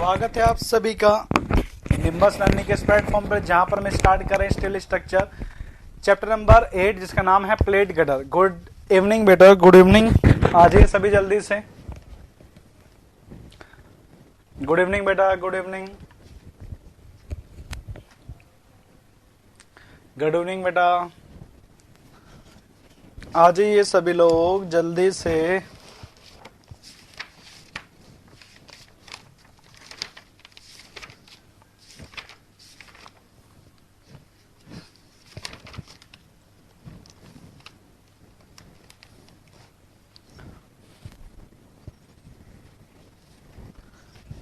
स्वागत है आप सभी का निम्बस लर्निंग के इस प्लेटफॉर्म पर, जहां पर मैं स्टार्ट कर रहे हैं स्टील स्ट्रक्चर चैप्टर नंबर 8 जिसका नाम है प्लेट गटर। गुड इवनिंग बेटा, गुड इवनिंग। आ जाइए सभी जल्दी से। गुड इवनिंग बेटा, गुड इवनिंग, गुड इवनिंग बेटा। आ जाइए सभी लोग जल्दी से।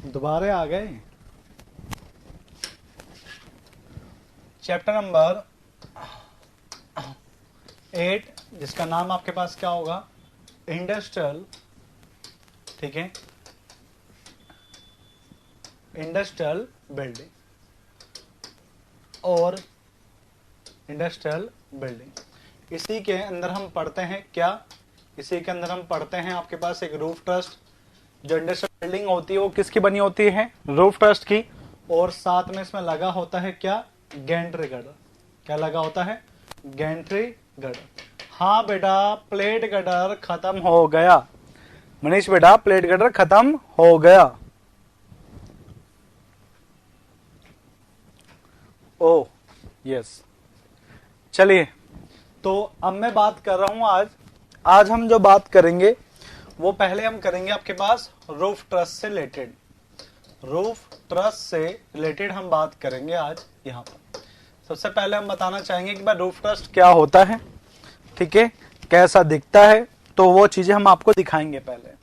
दोबारा आ गए। चैप्टर नंबर 8 जिसका नाम आपके पास क्या होगा, इंडस्ट्रियल, ठीक है, इंडस्ट्रियल बिल्डिंग और इंडस्ट्रियल बिल्डिंग। इसी के अंदर हम पढ़ते हैं क्या, इसी के अंदर हम पढ़ते हैं आपके पास एक रूफ ट्रस्ट। जो इंडस्ट्रियल बिल्डिंग होती है वो किसकी बनी होती है, रूफ ट्रस्ट की, और साथ में इसमें लगा होता है क्या, गैंट्री गर्डर। क्या लगा होता है, गैंट्री गर्डर। हाँ बेटा, प्लेट गर्डर खत्म हो गया। मनीष बेटा, प्लेट गर्डर खत्म हो गया। ओ यस, चलिए तो अब मैं बात कर रहा हूं। आज हम जो बात करेंगे वो पहले हम करेंगे आपके पास रूफ ट्रस से रिलेटेड। रूफ ट्रस से रिलेटेड हम बात करेंगे आज यहाँ पर। सबसे पहले हम बताना चाहेंगे कि भाई रूफ ट्रस क्या होता है, ठीक है, कैसा दिखता है, तो वो चीजें हम आपको दिखाएंगे। पहले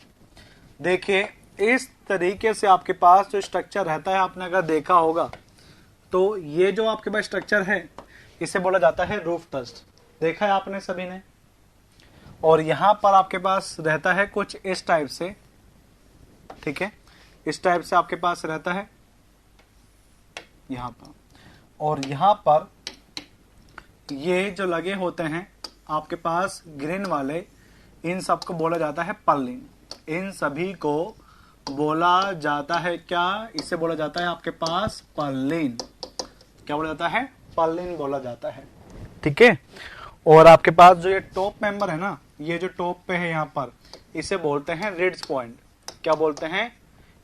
देखिए, इस तरीके से आपके पास जो स्ट्रक्चर रहता है, आपने अगर देखा होगा तो ये जो आपके पास स्ट्रक्चर है इसे बोला जाता है रूफ ट्रस। देखा है आपने सभी ने। और यहां पर आपके पास रहता है कुछ इस टाइप से, ठीक है, इस टाइप से आपके पास रहता है यहां पर। और यहां पर ये जो लगे होते हैं आपके पास ग्रीन वाले, इन सबको बोला जाता है पर्लिन। इन सभी को बोला जाता है क्या, इसे बोला जाता है आपके पास पर्लिन। क्या बोला जाता है, पर्लिन बोला जाता है, ठीक है। और आपके पास जो ये टॉप मेंबर है ना, ये जो टॉप पे है यहाँ पर, इसे बोलते हैं रिड्स पॉइंट। क्या बोलते हैं,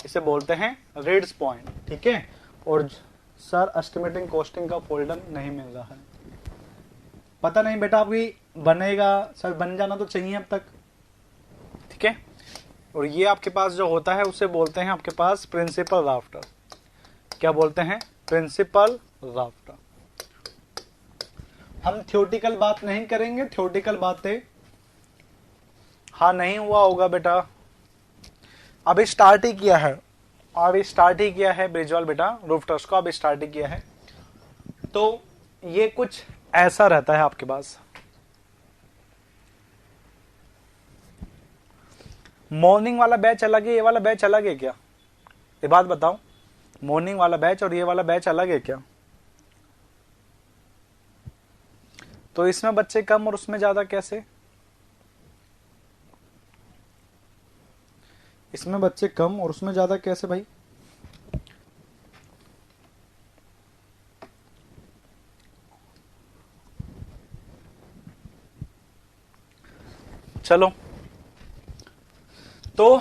इसे बोलते हैं रिड्स पॉइंट, ठीक है। और सर एस्टिमेटिंग कॉस्टिंग का फोल्डर नहीं मिल रहा है, पता नहीं बेटा अभी बनेगा, सर बन जाना तो चाहिए अब तक, ठीक है। और ये आपके पास जो होता है उसे बोलते हैं आपके पास प्रिंसिपल राफ्टर। क्या बोलते हैं, प्रिंसिपल राफ्टर। हम थ्योरेटिकल बात नहीं करेंगे, थ्योरेटिकल बातें, हाँ नहीं हुआ होगा बेटा, अभी स्टार्ट ही किया है, अभी स्टार्ट ही किया है ब्रिजवाल बेटा, रूफ ट्रस को अभी स्टार्ट ही किया है। तो ये कुछ ऐसा रहता है आपके पास। मॉर्निंग वाला बैच अलग है, ये वाला बैच अलग है क्या, ये बात बताओ। मॉर्निंग वाला बैच और ये वाला बैच अलग है क्या? तो इसमें बच्चे कम और उसमें ज्यादा कैसे? इसमें बच्चे कम और उसमें ज्यादा कैसे भाई? चलो, तो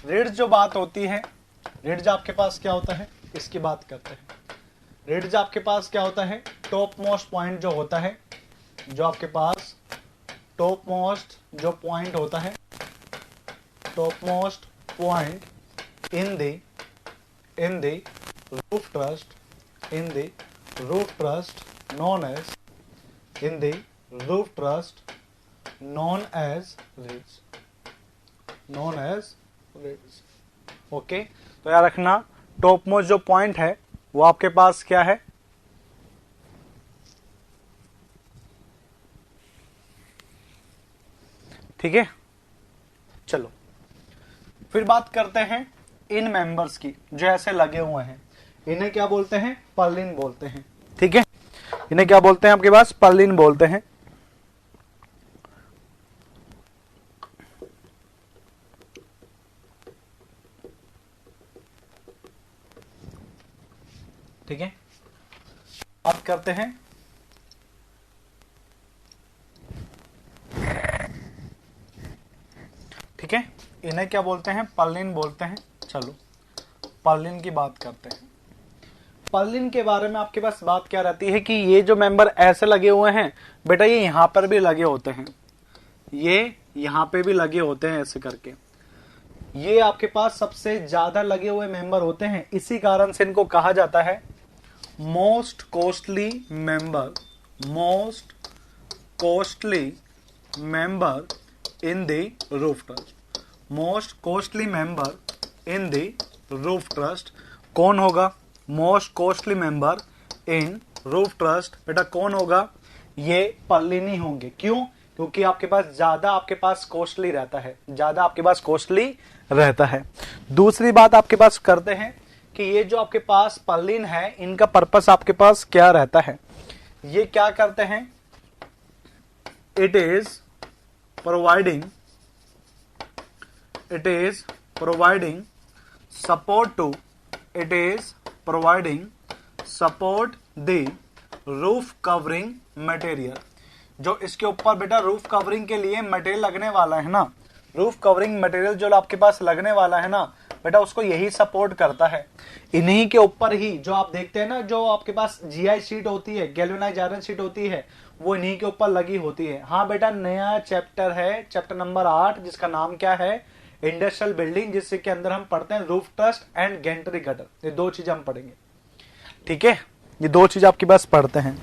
रिड्ज जो बात होती है, रिड्ज आपके पास क्या होता है, इसकी बात करते हैं। रिड्ज आपके पास क्या होता है, टॉप मोस्ट पॉइंट जो होता है, जो आपके पास टॉप मोस्ट जो पॉइंट होता है, top most point in the roof truss, in the roof truss known as, in the roof truss known as ridge, known as ridge. Okay, तो याद रखना टॉप मोस्ट जो पॉइंट है वो आपके पास क्या है, ठीक है। चलो फिर बात करते हैं इन मेंबर्स की जो ऐसे लगे हुए हैं, इन्हें क्या बोलते हैं, पर्लिन बोलते हैं, ठीक है। इन्हें क्या बोलते हैं आपके पास, पर्लिन बोलते हैं। ठीक है, बात करते हैं ठीक है, इन्हें क्या बोलते हैं, पर्लिन बोलते हैं। चलो पर्लिन की बात करते हैं। पर्लिन के बारे में आपके पास बात क्या रहती है कि ये जो मेंबर ऐसे लगे हुए हैं बेटा, ये यहां पर भी लगे होते हैं, ये यहां पे भी लगे होते हैं ऐसे करके। ये आपके पास सबसे ज्यादा लगे हुए मेंबर होते हैं, इसी कारण से इनको कहा जाता है most costly member, most costly member in the roof trust. Most costly member in the roof trust कौन होगा? Most costly member in roof trust बेटा कौन होगा? ये पर्लिन ही होंगे। क्यों? क्योंकि आपके पास ज्यादा आपके पास कॉस्टली रहता है, ज्यादा आपके पास कॉस्टली रहता है। दूसरी बात आपके पास करते हैं कि ये जो आपके पास पर्लिन है, इनका पर्पस आपके पास क्या रहता है? ये क्या करते हैं? It is providing support to it is providing support the roof covering material। जो इसके ऊपर बेटा रूफ कवरिंग के लिए मटेरियल लगने वाला है ना, रूफ कवरिंग मटेरियल जो आपके पास लगने वाला है ना बेटा, उसको यही सपोर्ट करता है। इन्हीं के ऊपर ही जो आप देखते हैं ना, जो आपके पास जीआई शीट होती है, गैल्वेनाइज्ड आयरन शीट होती है, वो इन्हीं के ऊपर लगी होती है। हाँ बेटा, नया चैप्टर है, चैप्टर नंबर 8, जिसका नाम क्या है? इंडस्ट्रियल बिल्डिंग, जिससे के अंदर हम पढ़ते हैं roof trust and Gentry gutter. ये दो चीज हम पढ़ेंगे, ठीक है, ये दो चीज आपके पास पढ़ते हैं।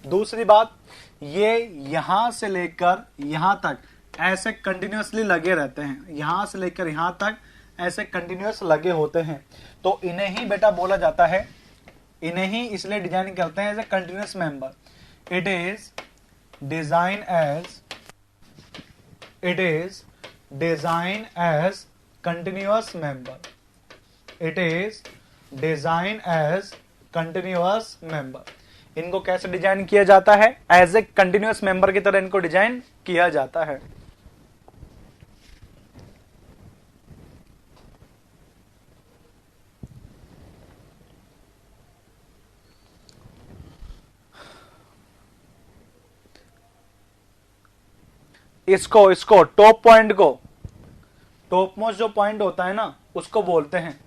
दूसरी बात, ये यहां से लेकर यहां तक ऐसे कंटिन्यूअसली लगे रहते हैं, यहां से लेकर यहां तक ऐसे कंटिन्यूअस लगे होते हैं, तो इन्हें ही बेटा बोला जाता है, इन्हें ही इसलिए डिजाइन करते हैं as a continuous member. It is design as continuous member, it is design as continuous member. इनको कैसे डिजाइन किया जाता है? एज ए कंटिन्यूअस मेंबर की तरह इनको डिजाइन किया जाता है। इसको टॉप पॉइंट को, टॉप मोस्ट जो पॉइंट होता है ना, उसको बोलते हैं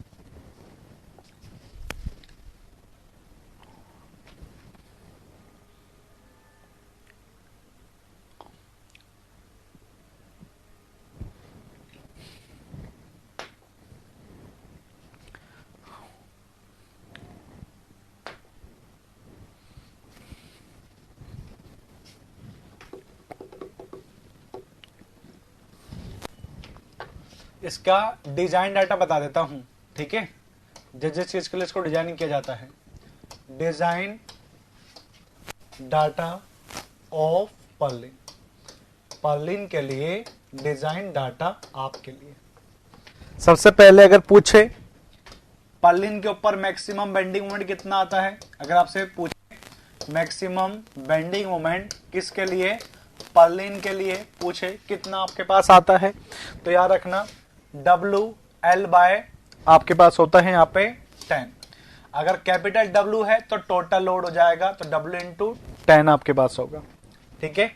इसका डिजाइन डाटा बता देता हूं, ठीक है, जिस चीज के लिए इसको डिजाइन किया जाता है। Design data of Perlin, Perlin के लिए डिजाइन डाटा आपके लिए। सबसे पहले अगर पूछे पर्लिन के ऊपर मैक्सिमम बेंडिंग मोमेंट कितना आता है, अगर आपसे पूछे मैक्सिमम बेंडिंग मोमेंट किसके लिए? पर्लिन के लिए पूछे कितना आपके पास आता है, तो याद रखना WL बाय आपके पास होता है यहाँ पे 10। अगर कैपिटल W है तो टोटल लोड हो जाएगा, तो W इंटू 10 आपके पास होगा, ठीक है।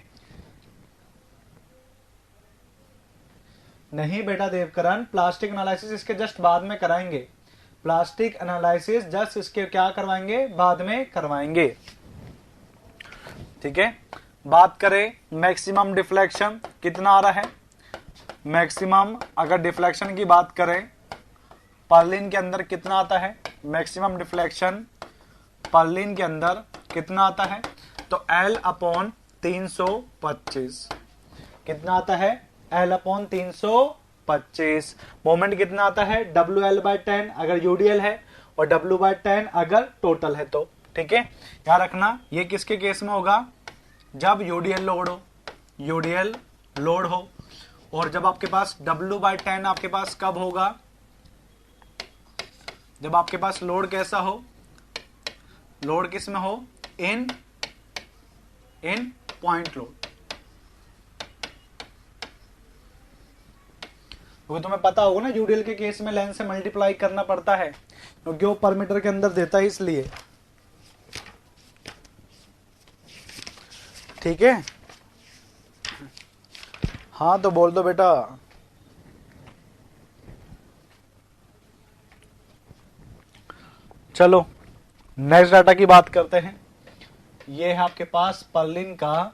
नहीं बेटा देवकरण, प्लास्टिक एनालिसिस इसके जस्ट बाद में कराएंगे, प्लास्टिक एनालिसिस जस्ट इसके क्या करवाएंगे? बाद में करवाएंगे, ठीक है। बात करें मैक्सिमम डिफ्लेक्शन कितना आ रहा है? मैक्सिमम अगर डिफ्लेक्शन की बात करें पर्लिन के अंदर कितना आता है? मैक्सिमम डिफ्लेक्शन पर्लिन के अंदर कितना आता है? तो L अपॉन 325 कितना आता है? L upon 325। मोमेंट कितना आता है? WL बाय 10 अगर UDL है और W बाय 10 अगर टोटल है तो, ठीक है। याद रखना ये किसके केस में होगा? जब UDL लोड हो, UDL लोड हो, और जब आपके पास W बाय 10 आपके पास कब होगा? जब आपके पास लोड कैसा हो? लोड किस में हो? इन पॉइंट लोड। क्योंकि तुम्हें पता होगा ना यूडीएल के केस में लेंथ से मल्टीप्लाई करना पड़ता है, क्योंकि वो पर मीटर के अंदर देता है इसलिए। ठीक है, हाँ तो बोल दो बेटा। चलो नेक्स्ट डाटा की बात करते हैं। ये है आपके पास पर्लिन का,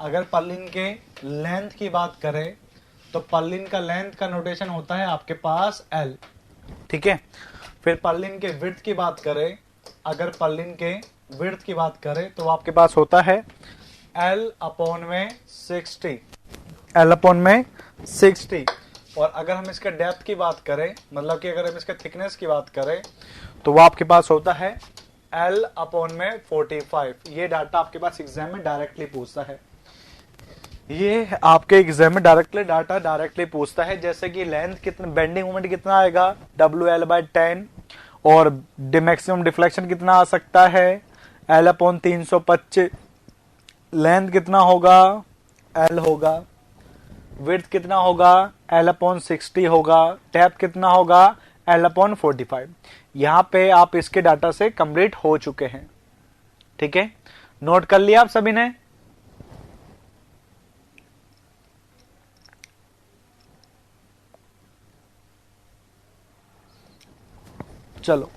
अगर पर्लिन के लेंथ की बात करें तो पर्लिन का लेंथ का नोटेशन होता है आपके पास L। ठीक है, फिर पर्लिन के विड्थ की बात करें, अगर पर्लिन के विड्थ की बात करें तो आपके पास होता है L अपॉन में 60, L अपॉन में 60। और अगर हम इसके डेप्थ की बात करें, मतलब कि अगर हम इसके थिकनेस की बात करें तो वो आपके पास होता है L अपॉन में 45। ये डाटा आपके पास एग्जाम में डायरेक्टली पूछता है, ये आपके एग्जाम में डायरेक्टली पूछता है। जैसे कि लेंथ कितना, बेंडिंग मोमेंट कितना आएगा WL/10, और मैक्सिमम डिफ्लेक्शन कितना आ सकता है L अपॉन 325। लेंथ कितना होगा L होगा, विड्थ कितना होगा L अपॉन 60 होगा, डेप्थ कितना होगा L अपॉन 45। यहां पे आप इसके डाटा से कंप्लीट हो चुके हैं। ठीक है, नोट कर लिया आप सभी ने। चलो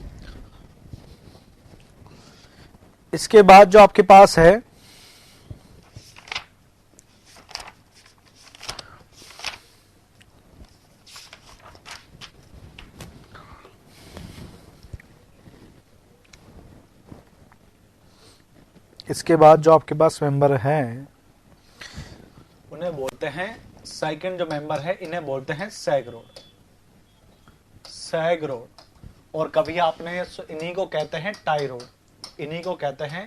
इसके बाद जो आपके पास है इसके बाद जो आपके पास मेंबर हैं उन्हें बोलते हैं, सेकंड जो मेंबर है इन्हें बोलते हैं सैग रोड, सैग रोड। और कभी आपने इन्हीं को कहते हैं टाई रोड, इन्हीं को कहते हैं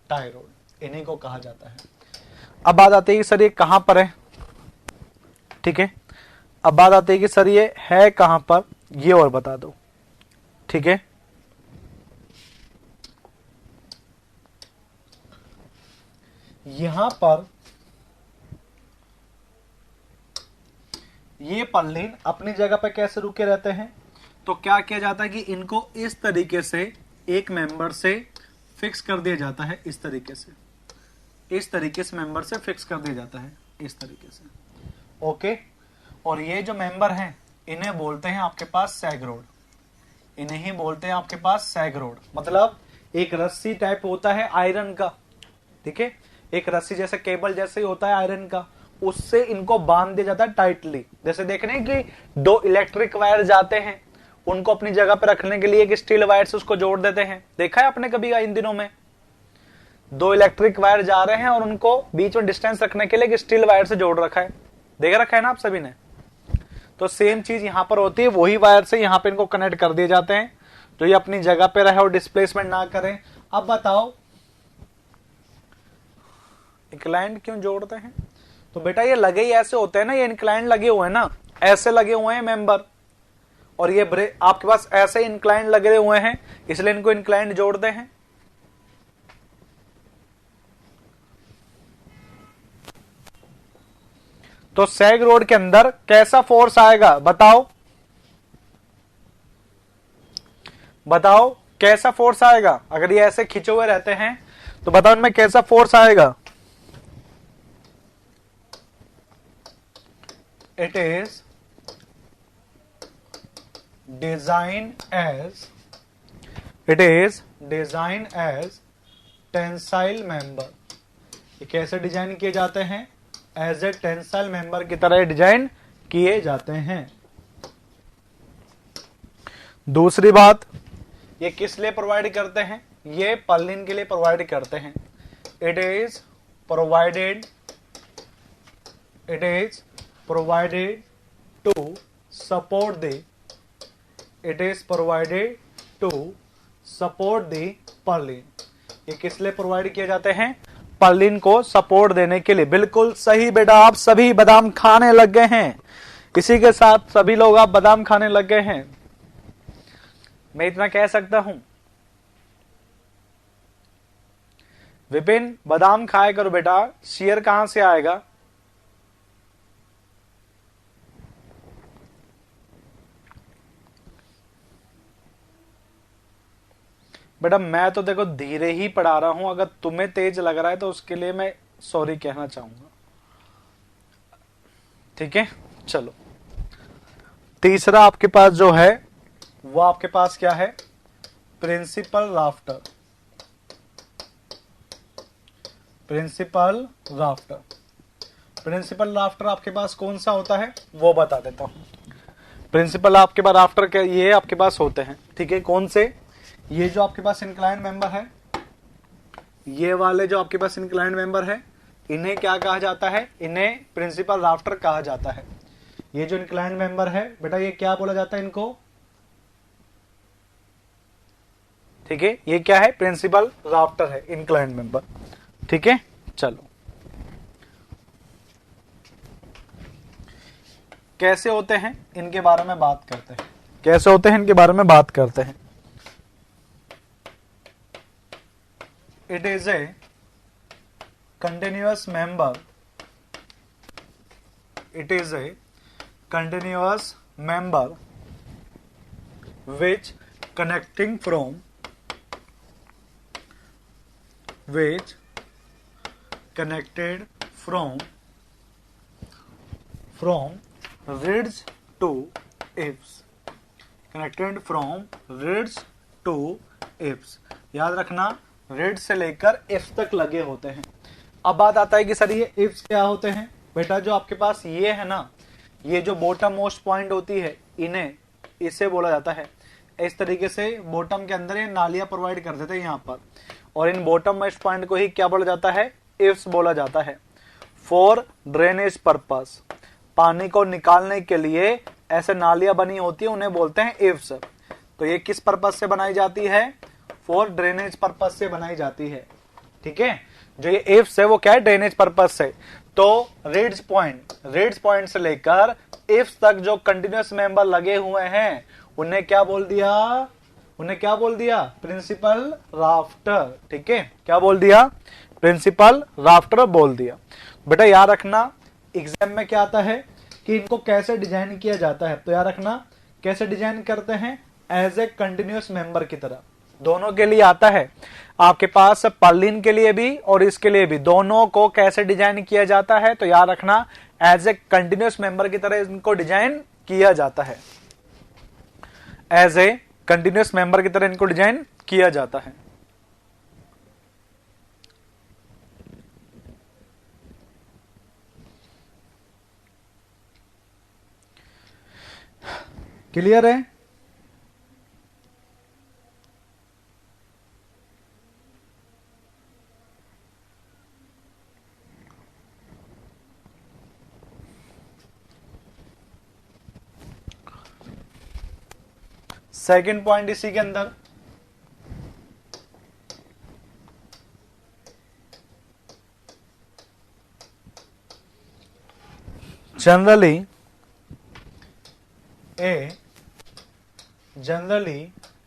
टाई रोड, इन्हीं को कहा जाता है। अब बात आती है कि सर ये कहां पर है। ठीक है, अब बात आती है कि सर ये है कहां पर, ये और बता दो। ठीक है, यहां पर ये पर्लिन अपनी जगह पर कैसे रुके रहते हैं, तो क्या किया जाता है कि इनको इस तरीके से एक मेंबर से फिक्स कर दिया जाता है, इस तरीके से, इस तरीके से मेंबर से फिक्स कर दिया जाता है, इस तरीके से। ओके, और ये जो मेंबर हैं इन्हें बोलते हैं आपके पास सैग रोड, इन्हें ही बोलते हैं आपके पास सैग रोड। मतलब एक रस्सी टाइप होता है आयरन का, ठीक है, एक रस्सी जैसे केबल जैसे ही होता है आयरन का, उससे इनको बांध दिया जाता है टाइटली। जैसे देखने कि दो इलेक्ट्रिक वायर जाते हैं, उनको अपनी जगह पर रखने के लिए एक स्टील वायर से उसको जोड़ देते हैं। देखा है आपने कभी इन दिनों में, दो इलेक्ट्रिक वायर जा रहे हैं और उनको बीच में डिस्टेंस रखने के लिए एक स्टील वायर से जोड़ रखा है, देख रखा है ना आप सभी ने। तो सेम चीज यहां पर होती है, वही वायर से यहां पे इनको कनेक्ट कर दिए जाते हैं, तो ये अपनी जगह पे रहे और डिस्प्लेसमेंट ना करें। अब बताओ इंक्लाइंड क्यों जोड़ते हैं, तो बेटा ये लगे ही ऐसे होते हैं ना, ये इंक्लाइंड लगे हुए हैं ना, ऐसे लगे हुए हैं मेंबर, और ये आपके पास ऐसे इंक्लाइंड लगे हुए हैं, इसलिए इनको इंक्लाइंड जोड़ते हैं। तो सैग रोड के अंदर कैसा फोर्स आएगा बताओ, बताओ कैसा फोर्स आएगा। अगर ये ऐसे खिंचे हुए रहते हैं तो बताओ इनमें कैसा फोर्स आएगा। It is design as tensile member. ये कैसे डिजाइन किए जाते हैं, एज ए टेंसाइल मेंबर की तरह डिजाइन किए जाते हैं। दूसरी बात, ये किस लिए प्रोवाइड करते हैं, ये पर्लिन के लिए प्रोवाइड करते हैं। It is provided to support the purlin. ये किस लिए प्रोवाइड किए जाते हैं, पर्लिन को सपोर्ट देने के लिए। बिल्कुल सही बेटा, आप सभी बादाम खाने लग गए हैं, इसी के साथ सभी लोग आप बादाम खाने लग गए हैं। मैं इतना कह सकता हूं, विपिन बादाम खाया करो बेटा, शेयर कहां से आएगा। बेटा मैं तो देखो धीरे ही पढ़ा रहा हूं, अगर तुम्हें तेज लग रहा है तो उसके लिए मैं सॉरी कहना चाहूंगा। ठीक है, चलो तीसरा आपके पास जो है वो आपके पास क्या है, principal rafter. Principal rafter, principal rafter आपके पास कौन सा होता है वो बता देता हूं। प्रिंसिपल आपके पास राफ्टर क्या, ये आपके पास होते हैं, ठीक है, कौन से, ये जो आपके पास इंक्लाइंड मेंबर है, ये वाले जो आपके पास इंक्लाइंड मेंबर है, इन्हें क्या कहा जाता है, इन्हें प्रिंसिपल राफ्टर कहा जाता है। ये जो इंक्लाइंड मेंबर है बेटा, ये क्या बोला जाता है इनको, ठीक है, ये क्या है, प्रिंसिपल राफ्टर है, इंक्लाइंड मेंबर। ठीक है, चलो कैसे होते हैं इनके बारे में बात करते हैं, कैसे होते हैं इनके बारे में बात करते हैं। It is a continuous member, it is a continuous member which connecting from connected from reeds to ifs, connected from reeds to ifs। याद रखना reeds से लेकर ifs तक लगे होते हैं। अब बात आता है कि सर ये ifs क्या होते हैं, बेटा जो आपके पास ये है ना, ये जो बॉटम मोस्ट पॉइंट होती है, इन्हें इसे बोला जाता है। इस तरीके से बॉटम के अंदर ये नालियां प्रोवाइड कर देते हैं यहाँ पर, और इन बॉटम मोस्ट पॉइंट को ही क्या बोला जाता है, इफ्स बोला जाता है। फॉर ड्रेनेज पर्पस, पानी को निकालने के लिए ऐसे नालियां बनी होती है, उन्हें बोलते हैं इफ्स। तो ये किस पर्पस से बनाई जाती है, फॉर ड्रेनेज पर्पस से बनाई जाती है। ठीक है, जो ये इफ्स है वो क्या है, ड्रेनेज पर्पस से। तो रीड्स पॉइंट से लेकर इफ्स तक जो कंटिन्यूअस मेंबर लगे हुए हैं, उन्हें क्या बोल दिया, उन्हें क्या बोल दिया, प्रिंसिपल राफ्टर। ठीक है, क्या बोल दिया, प्रिंसिपल राफ्टर बोल दिया। बेटा याद रखना एग्जाम में क्या आता है कि इनको कैसे डिजाइन किया जाता है, तो याद रखना कैसे डिजाइन करते हैं, एज ए कंटिन्यूअस मेंबर की तरह। दोनों के लिए आता है आपके पास, पर्लिन के लिए भी और इसके लिए भी, दोनों को कैसे डिजाइन किया जाता है, तो याद रखना एज ए कंटिन्यूअस मेंबर की तरह इनको डिजाइन किया जाता है, एज ए कंटिन्यूअस मेंबर की तरह इनको डिजाइन किया जाता है। क्लियर है, सेकंड पॉइंट इसी के अंदर, generally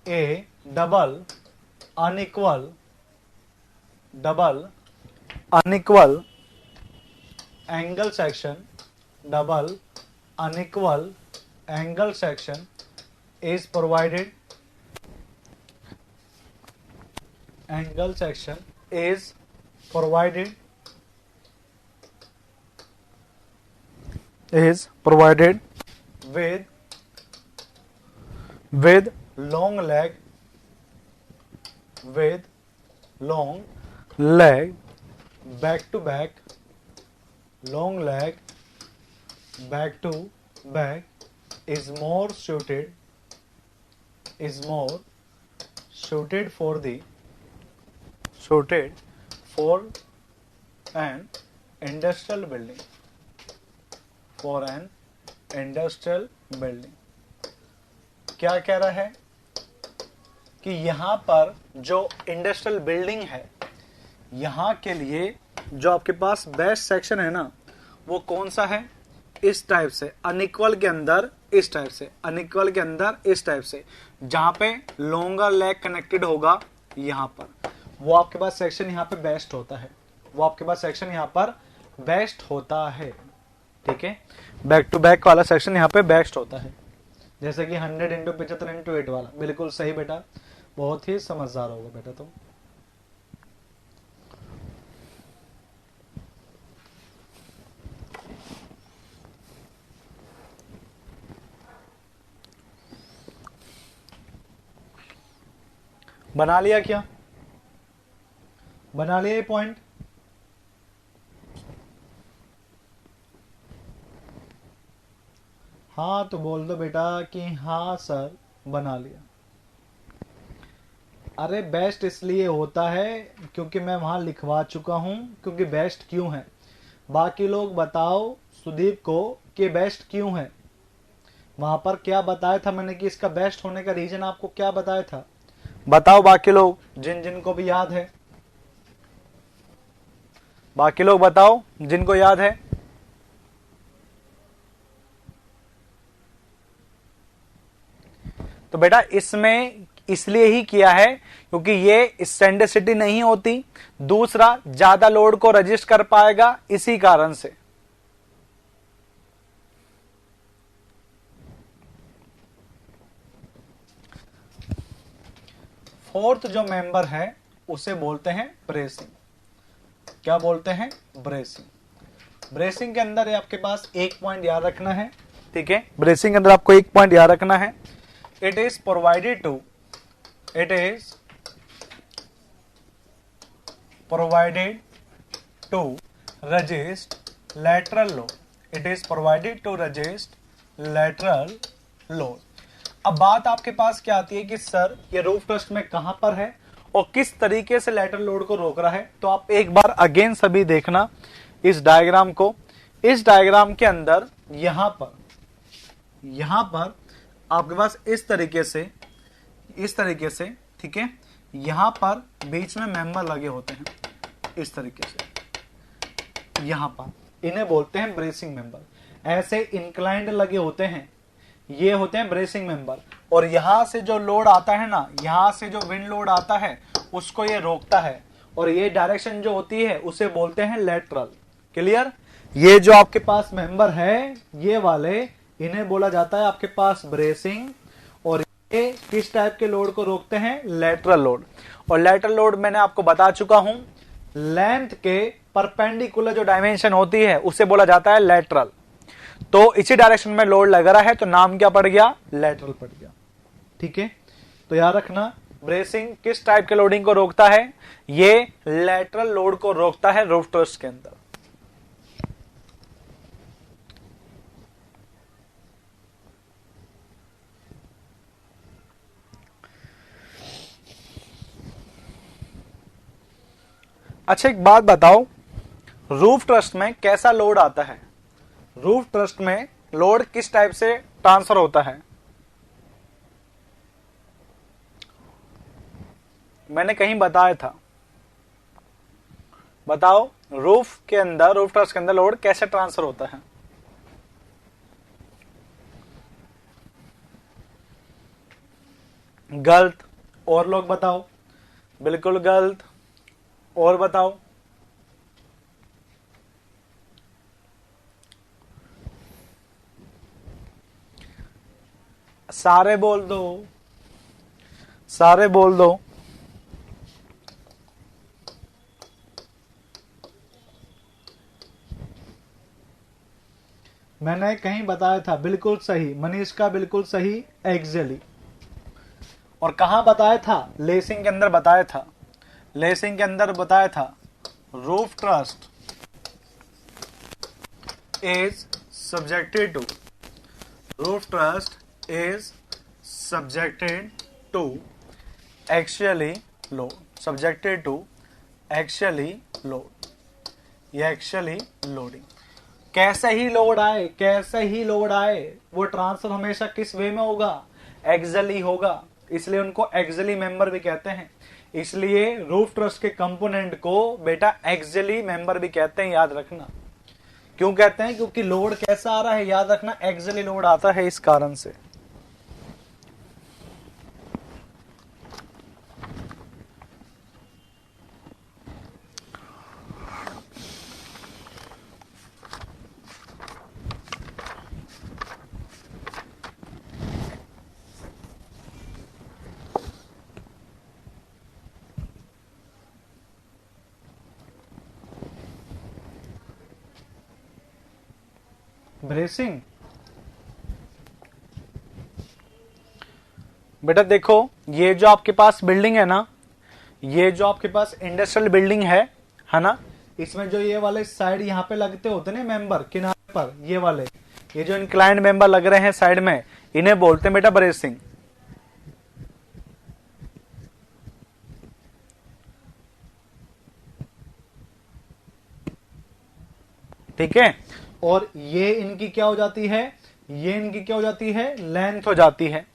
A double unequal angle section, double unequal angle section is provided, angle section is provided with long leg, back to back, long leg back to back is more suited for an industrial building, क्या कह रहा है कि यहां पर जो industrial building है, यहां के लिए जो आपके पास बेस्ट सेक्शन है ना, वो कौन सा है, इस टाइप से, अनइक्वल के अंदर इस टाइप से, अनइक्वल के अंदर इस टाइप से, जहां पे लॉन्गर लेग कनेक्टेड होगा यहां पर, वो आपके पास सेक्शन यहां पे बेस्ट होता है, वो आपके पास सेक्शन यहां पर बेस्ट होता है। ठीक है, बैक टू बैक वाला सेक्शन यहां पे बेस्ट होता है, जैसे कि 100 × 75 × 8 वाला, बिल्कुल सही बेटा, बहुत ही समझदार होगा बेटा तुम। बना लिया क्या? बना लिया ये पॉइंट? हाँ तो बोल दो बेटा कि हाँ सर बना लिया। अरे बेस्ट इसलिए होता है क्योंकि मैं वहां लिखवा चुका हूं, क्योंकि बेस्ट क्यों है। बाकी लोग बताओ सुदीप को कि बेस्ट क्यों है। वहां पर क्या बताया था मैंने कि इसका बेस्ट होने का रीजन आपको क्या बताया था? बताओ बाकी लोग, जिन जिनको भी याद है। बाकी लोग बताओ जिनको याद है। तो बेटा इसमें इसलिए ही किया है क्योंकि ये एक्सेंट्रिसिटी नहीं होती, दूसरा ज्यादा लोड को रजिस्ट कर पाएगा, इसी कारण से। फोर्थ जो मेंबर है उसे बोलते हैं ब्रेसिंग। क्या बोलते हैं? ब्रेसिंग। ब्रेसिंग के अंदर आपके पास एक पॉइंट याद रखना है, ठीक है? ब्रेसिंग के अंदर आपको एक पॉइंट याद रखना है। It is provided to resist lateral load. It is provided to resist lateral load. अब बात आपके पास क्या आती है कि सर ये रूफ ट्रस्ट में कहां पर है और किस तरीके से लैटरल लोड को रोक रहा है। तो आप एक बार अगेन सभी देखना इस डायग्राम को। इस डायग्राम के अंदर यहां पर आपके पास इस तरीके से ठीक है, यहां पर बीच में मेंबर लगे होते हैं इस तरीके से। यहां पर इन्हें बोलते हैं ब्रेसिंग मेंबर। ऐसे इंक्लाइंड लगे होते हैं, ये होते हैं ब्रेसिंग मेंबर। और यहां से जो लोड आता है ना, यहां से जो विंड लोड आता है उसको ये रोकता है, और ये डायरेक्शन जो होती है उसे बोलते हैं लेटरल। क्लियर? ये जो आपके पास मेंबर है ये वाले, इन्हें बोला जाता है आपके पास ब्रेसिंग। और ये किस टाइप के लोड को रोकते हैं? Lateral load. और लेटरल लोड मैंने आपको बता चुका हूं, लेंथ के परपेंडिकुलर जो डायमेंशन होती है उसे बोला जाता है लेटरल। तो इसी डायरेक्शन में लोड लग रहा है तो नाम क्या पड़ गया? लेटरल पड़ गया। ठीक है, तो याद रखना ब्रेसिंग किस टाइप के लोडिंग को रोकता है? ये लेटरल लोड को रोकता है रूफ ट्रस्ट के अंदर। अच्छा एक बात बताओ, रूफ ट्रस्ट में कैसा लोड आता है? रूफ ट्रस्ट में लोड किस टाइप से ट्रांसफर होता है? मैंने कहीं बताया था, बताओ रूफ ट्रस्ट के अंदर लोड कैसे ट्रांसफर होता है? गलत। और लोग बताओ। बिल्कुल गलत। और बताओ। सारे बोल दो, सारे बोल दो। मैंने कहीं बताया था, बिल्कुल सही मनीष का, बिल्कुल सही एक्जेली। और कहां बताया था? लेसिंग के अंदर बताया था। लेसिंग के अंदर बताया था roof truss is subjected to actually load. Subjected to actually load, या एक्चुअली लोडिंग। कैसे ही लोड आए वो ट्रांसफर हमेशा किस वे में होगा? एक्सियली होगा। इसलिए उनको एक्सियली मेंबर भी कहते हैं। इसलिए रूफ ट्रस्ट के कंपोनेंट को बेटा एक्सियली मेंबर भी कहते हैं, याद रखना। क्यों कहते हैं? क्योंकि लोड कैसा आ रहा है, याद रखना एक्सियली लोड आता है, इस कारण से। ब्रेसिंग, बेटा देखो ये जो आपके पास बिल्डिंग है ना, ये जो आपके पास इंडस्ट्रियल बिल्डिंग है ना, इसमें जो ये वाले साइड यहाँ पे लगते होते ना मेंबर किनारे पर, ये जो इंक्लाइंड मेंबर लग रहे हैं साइड में, इन्हें बोलते हैं बेटा ब्रेसिंग। ठीक है, और ये इनकी क्या हो जाती है, ये इनकी क्या हो जाती है, लेंथ हो जाती है।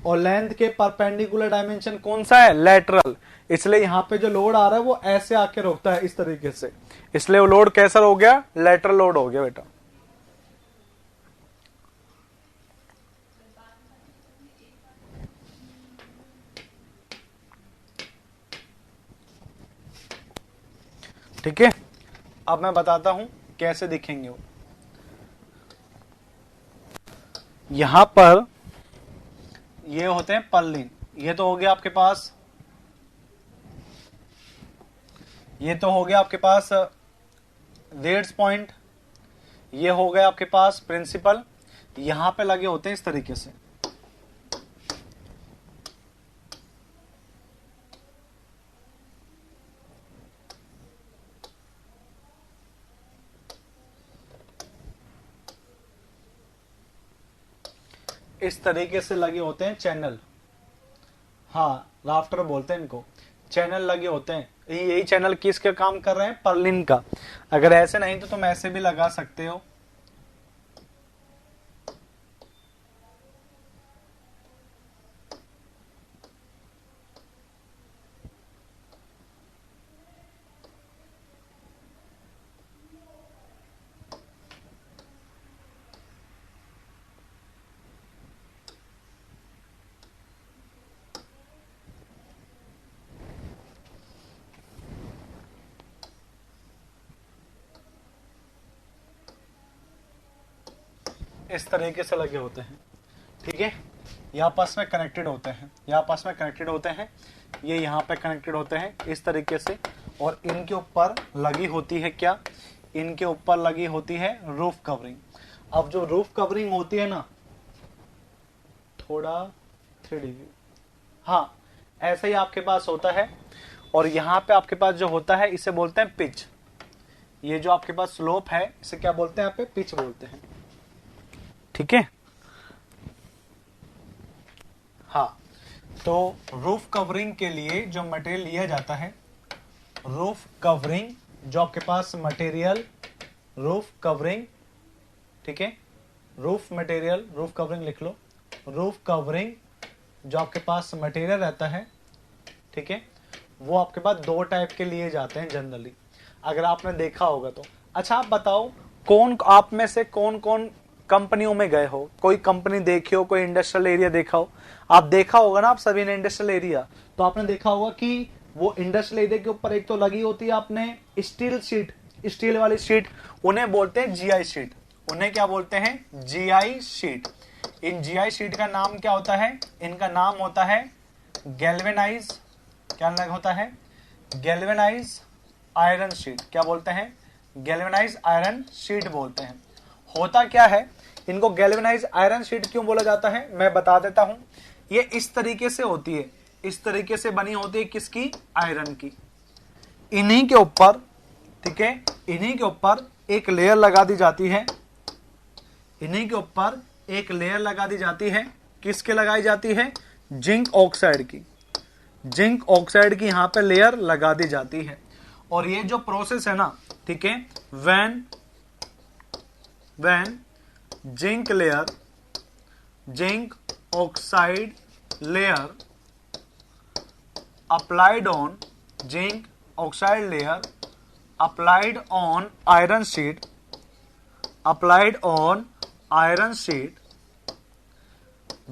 और लेंथ के परपेंडिकुलर डायमेंशन कौन सा है, लेटरल। इसलिए यहां पे जो लोड आ रहा है वो ऐसे आके रोकता है इस तरीके से, इसलिए वो लोड कैसा हो गया, लेटरल लोड हो गया बेटा। ठीक है, अब मैं बताता हूं कैसे दिखेंगे वो। यहां पर ये होते हैं पर्लिन, ये तो हो गया आपके पास, ये तो हो गया आपके पास रेड्स पॉइंट, ये हो गया आपके पास प्रिंसिपल, यहां पे लगे होते हैं इस तरीके से। इस तरीके से लगे होते हैं चैनल, हाँ राफ्टर बोलते हैं इनको, चैनल लगे होते हैं। यही चैनल किसका काम कर रहे हैं, पर्लिन का। अगर ऐसे नहीं तो तुम ऐसे भी लगा सकते हो। इस तरीके से लगे होते हैं। ठीक है, ये आपस में कनेक्टेड होते हैं, ये आपस में कनेक्टेड होते हैं, ये यहाँ पे कनेक्टेड होते हैं इस तरीके से। और इनके ऊपर लगी होती है क्या, इनके ऊपर लगी होती है रूफ कवरिंग। अब जो रूफ कवरिंग होती है ना, थोड़ा 3D व्यू, हाँ ऐसा ही आपके पास होता है। और यहाँ पे आपके पास जो होता है इसे बोलते हैं पिच। ये जो आपके पास स्लोप है इसे क्या बोलते हैं, यहाँ पे पिच बोलते हैं। ठीक है, हाँ तो रूफ कवरिंग के लिए जो मटेरियल लिया जाता है, रूफ कवरिंग जो आपके पास मटेरियल, रूफ कवरिंग, ठीक है, रूफ मटेरियल, रूफ कवरिंग लिख लो। रूफ कवरिंग जो आपके पास मटेरियल रहता है, ठीक है, वो आपके पास दो टाइप के लिए जाते हैं जनरली, अगर आपने देखा होगा तो। अच्छा आप बताओ, कौन आप में से कौन कौन कंपनियों में गए हो, कोई कंपनी देखी हो, कोई इंडस्ट्रियल एरिया देखा हो। आप देखा होगा ना, आप सभी ने इंडस्ट्रियल एरिया, तो आपने देखा होगा कि वो इंडस्ट्रियल एरिया के ऊपर एक तो लगी होती है आपने स्टील शीट, स्टील वाली शीट, उन्हें बोलते हैं जीआई शीट। उन्हें क्या बोलते हैं, जीआई शीट। इन जीआई शीट का नाम क्या होता है, इनका नाम होता है गैल्वेनाइज, क्या लगा होता है, गैल्वेनाइज आयरन शीट। क्या बोलते हैं, गैल्वेनाइज आयरन शीट बोलते हैं। होता क्या है, इनको गैल्वेनाइज आयरन शीट क्यों बोला जाता है, मैं बता देता हूं। ये इस तरीके से होती है, इस तरीके से बनी होती है, किसकी, आयरन की। इन्हीं के ऊपर, ठीक है, इन्हीं के ऊपर एक लेयर लगा दी जाती है, इन्हीं के ऊपर एक लेयर लगा दी जाती है। किसके लगाई जाती है, जिंक ऑक्साइड की, जिंक ऑक्साइड की यहां पे लेयर लगा दी जाती है। और ये जो प्रोसेस है ना, ठीक है, when zinc layer, zinc oxide layer applied on zinc oxide layer applied on iron sheet, applied on iron sheet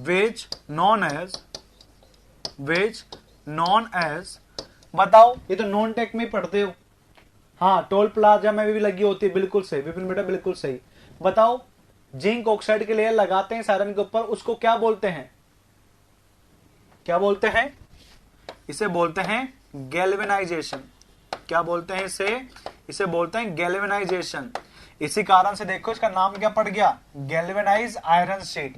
which known as बताओ, ये तो नॉन टेक में पढ़ते हो, हाँ टोल प्लाजा में भी लगी होती है, बिल्कुल सही विपिन बेटा, बिल्कुल सही। बताओ, जिंक ऑक्साइड के लेयर लगाते हैं आयरन के ऊपर, उसको क्या बोलते हैं, क्या बोलते हैं, इसे बोलते हैं गैल्वेनाइजेशन। क्या बोलते हैं इसे, इसे बोलते हैं गैल्वेनाइजेशन। इसी कारण से देखो इसका नाम क्या पड़ गया, गैल्वेनाइज आयरन शीट।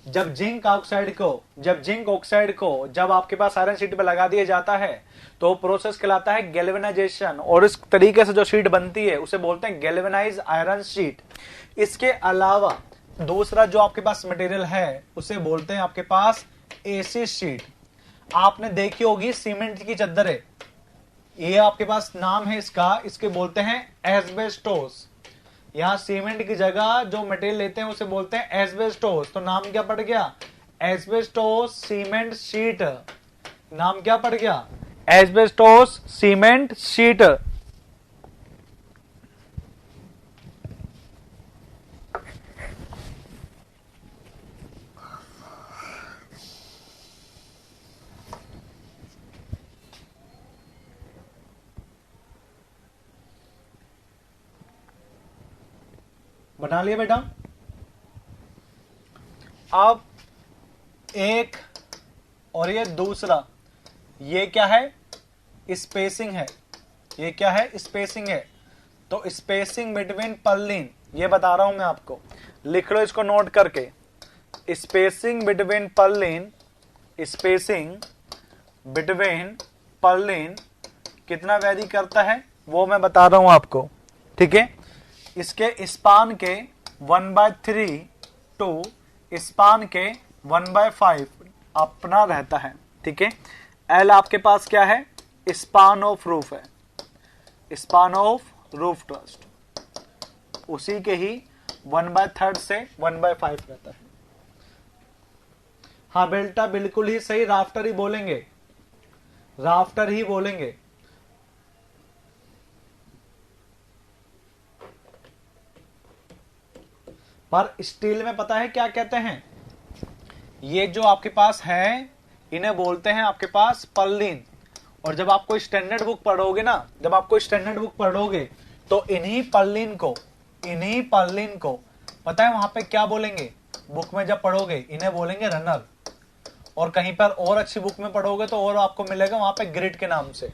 जब जिंक ऑक्साइड को जब आपके पास आयरन शीट पे लगा दिया जाता है तो प्रोसेस कहलाता है गैल्वेनाइजेशन, और इस तरीके से जो शीट बनती है उसे बोलते हैं गैल्वेनाइज आयरन शीट। इसके अलावा दूसरा जो आपके पास मटेरियल है उसे बोलते हैं आपके पास एसी शीट। आपने देखी होगी सीमेंट की चद्दर है, ये आपके पास नाम है इसका, इसके बोलते हैं एस्बेस्टोस। यहां सीमेंट की जगह जो मटेरियल लेते हैं उसे बोलते हैं एस्बेस्टोस। तो नाम क्या पड़ गया, एस्बेस्टोस सीमेंट शीट। नाम क्या पड़ गया, एस्बेस्टोस सीमेंट शीट। बना लिया बेटा। अब एक और ये दूसरा, ये क्या है, स्पेसिंग है। ये क्या है, स्पेसिंग है। तो स्पेसिंग बिटवीन पर्लिन, ये बता रहा हूं मैं आपको, लिख लो इसको नोट करके। Spacing between Perlin, spacing between Perlin कितना वैरी करता है वो मैं बता रहा हूं आपको, ठीक है। इसके स्पान के 1/3 टू स्पान के 1/5 अपना रहता है, ठीक है। एल आपके पास क्या है, स्पान ऑफ रूफ है, स्पान ऑफ रूफ ट्रस्ट, उसी के ही 1/3 से 1/5 रहता है। हाँ बेटा बिल्कुल ही सही, राफ्टर ही बोलेंगे, राफ्टर ही बोलेंगे। पर स्टील में पता है क्या कहते हैं, ये जो आपके पास है इन्हें बोलते हैं आपके पास पर्लिन। और जब आपको स्टैंडर्ड बुक पढ़ोगे ना, जब आपको स्टैंडर्ड बुक पढ़ोगे तो इन्हीं पर्लिन को पता है वहां पे क्या बोलेंगे, बुक में जब पढ़ोगे इन्हें बोलेंगे रनर। और कहीं पर और अच्छी बुक में पढ़ोगे तो और आपको मिलेगा वहां पे ग्रिड के नाम से।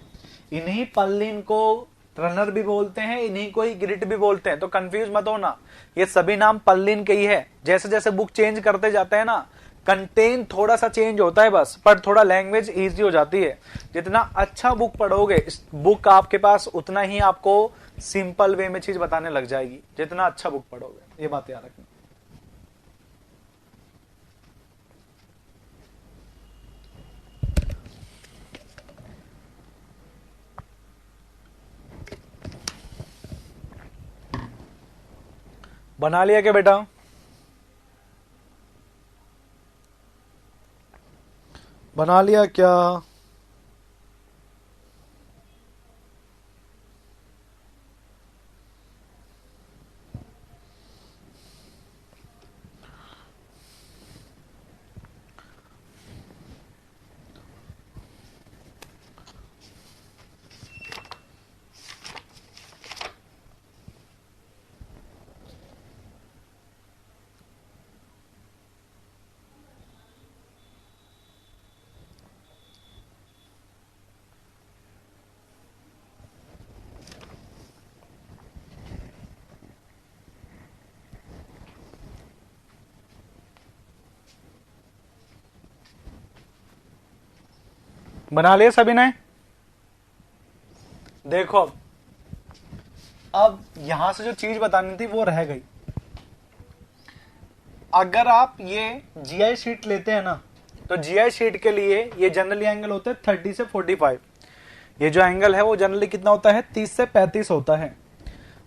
इन्हीं पर्लिन को रनर भी बोलते हैं, इन्हीं को ही ग्रिड भी बोलते हैं। तो कंफ्यूज मत होना, ये सभी नाम पर्लिन के ही है। जैसे जैसे बुक चेंज करते जाते हैं ना, कंटेन थोड़ा सा चेंज होता है बस, पर थोड़ा लैंग्वेज इजी हो जाती है। जितना अच्छा बुक पढ़ोगे, इस बुक आपके पास उतना ही आपको सिंपल वे में चीज बताने लग जाएगी, जितना अच्छा बुक पढ़ोगे। ये बात याद रखना। बना लिया क्या बेटा, बना लिया क्या? बना लिए सभी ने? देखो अब यहां से जो चीज बतानी थी वो रह गई। अगर आप ये जीआई शीट लेते हैं ना, तो जीआई शीट के लिए ये जनरली एंगल होते हैं 30 से 45। ये जो एंगल है वो जनरली कितना होता है, 30 से 35 होता है।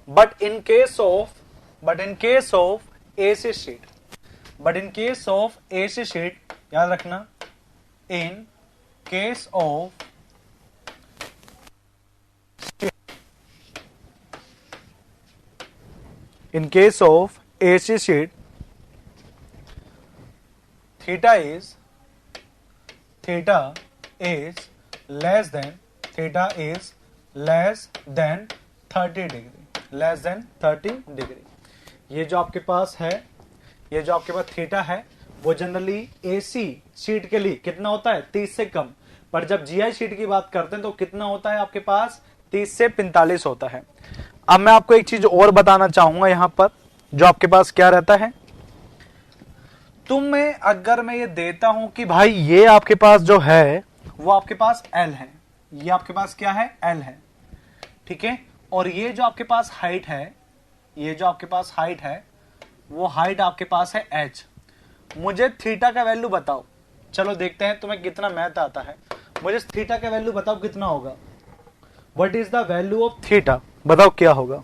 But in case of AC sheet, याद रखना, in case of AC sheet, theta is less than 30 degree. ये जो आपके पास है, ये जो आपके पास थीटा है वो जनरली एसी शीट के लिए कितना होता है, 30 से कम। पर जब जीआई शीट की बात करते हैं तो कितना होता है आपके पास, 30 से 45 होता है। अब मैं आपको एक चीज और बताना चाहूंगा यहां पर, जो आपके पास क्या रहता है, तुम्हें अगर मैं ये देता हूं कि भाई ये आपके पास जो है वो आपके पास L है, ये आपके पास क्या है, L है, ठीक है, और ये जो आपके पास हाइट है, ये जो आपके पास हाइट है वो हाइट आपके पास है H। मुझे थीटा का वैल्यू बताओ। चलो देखते हैं तुम्हें कितना मैथ आता है। मुझे थीटा का वैल्यू बताओ कितना होगा। What is the value of theta, बताओ क्या होगा।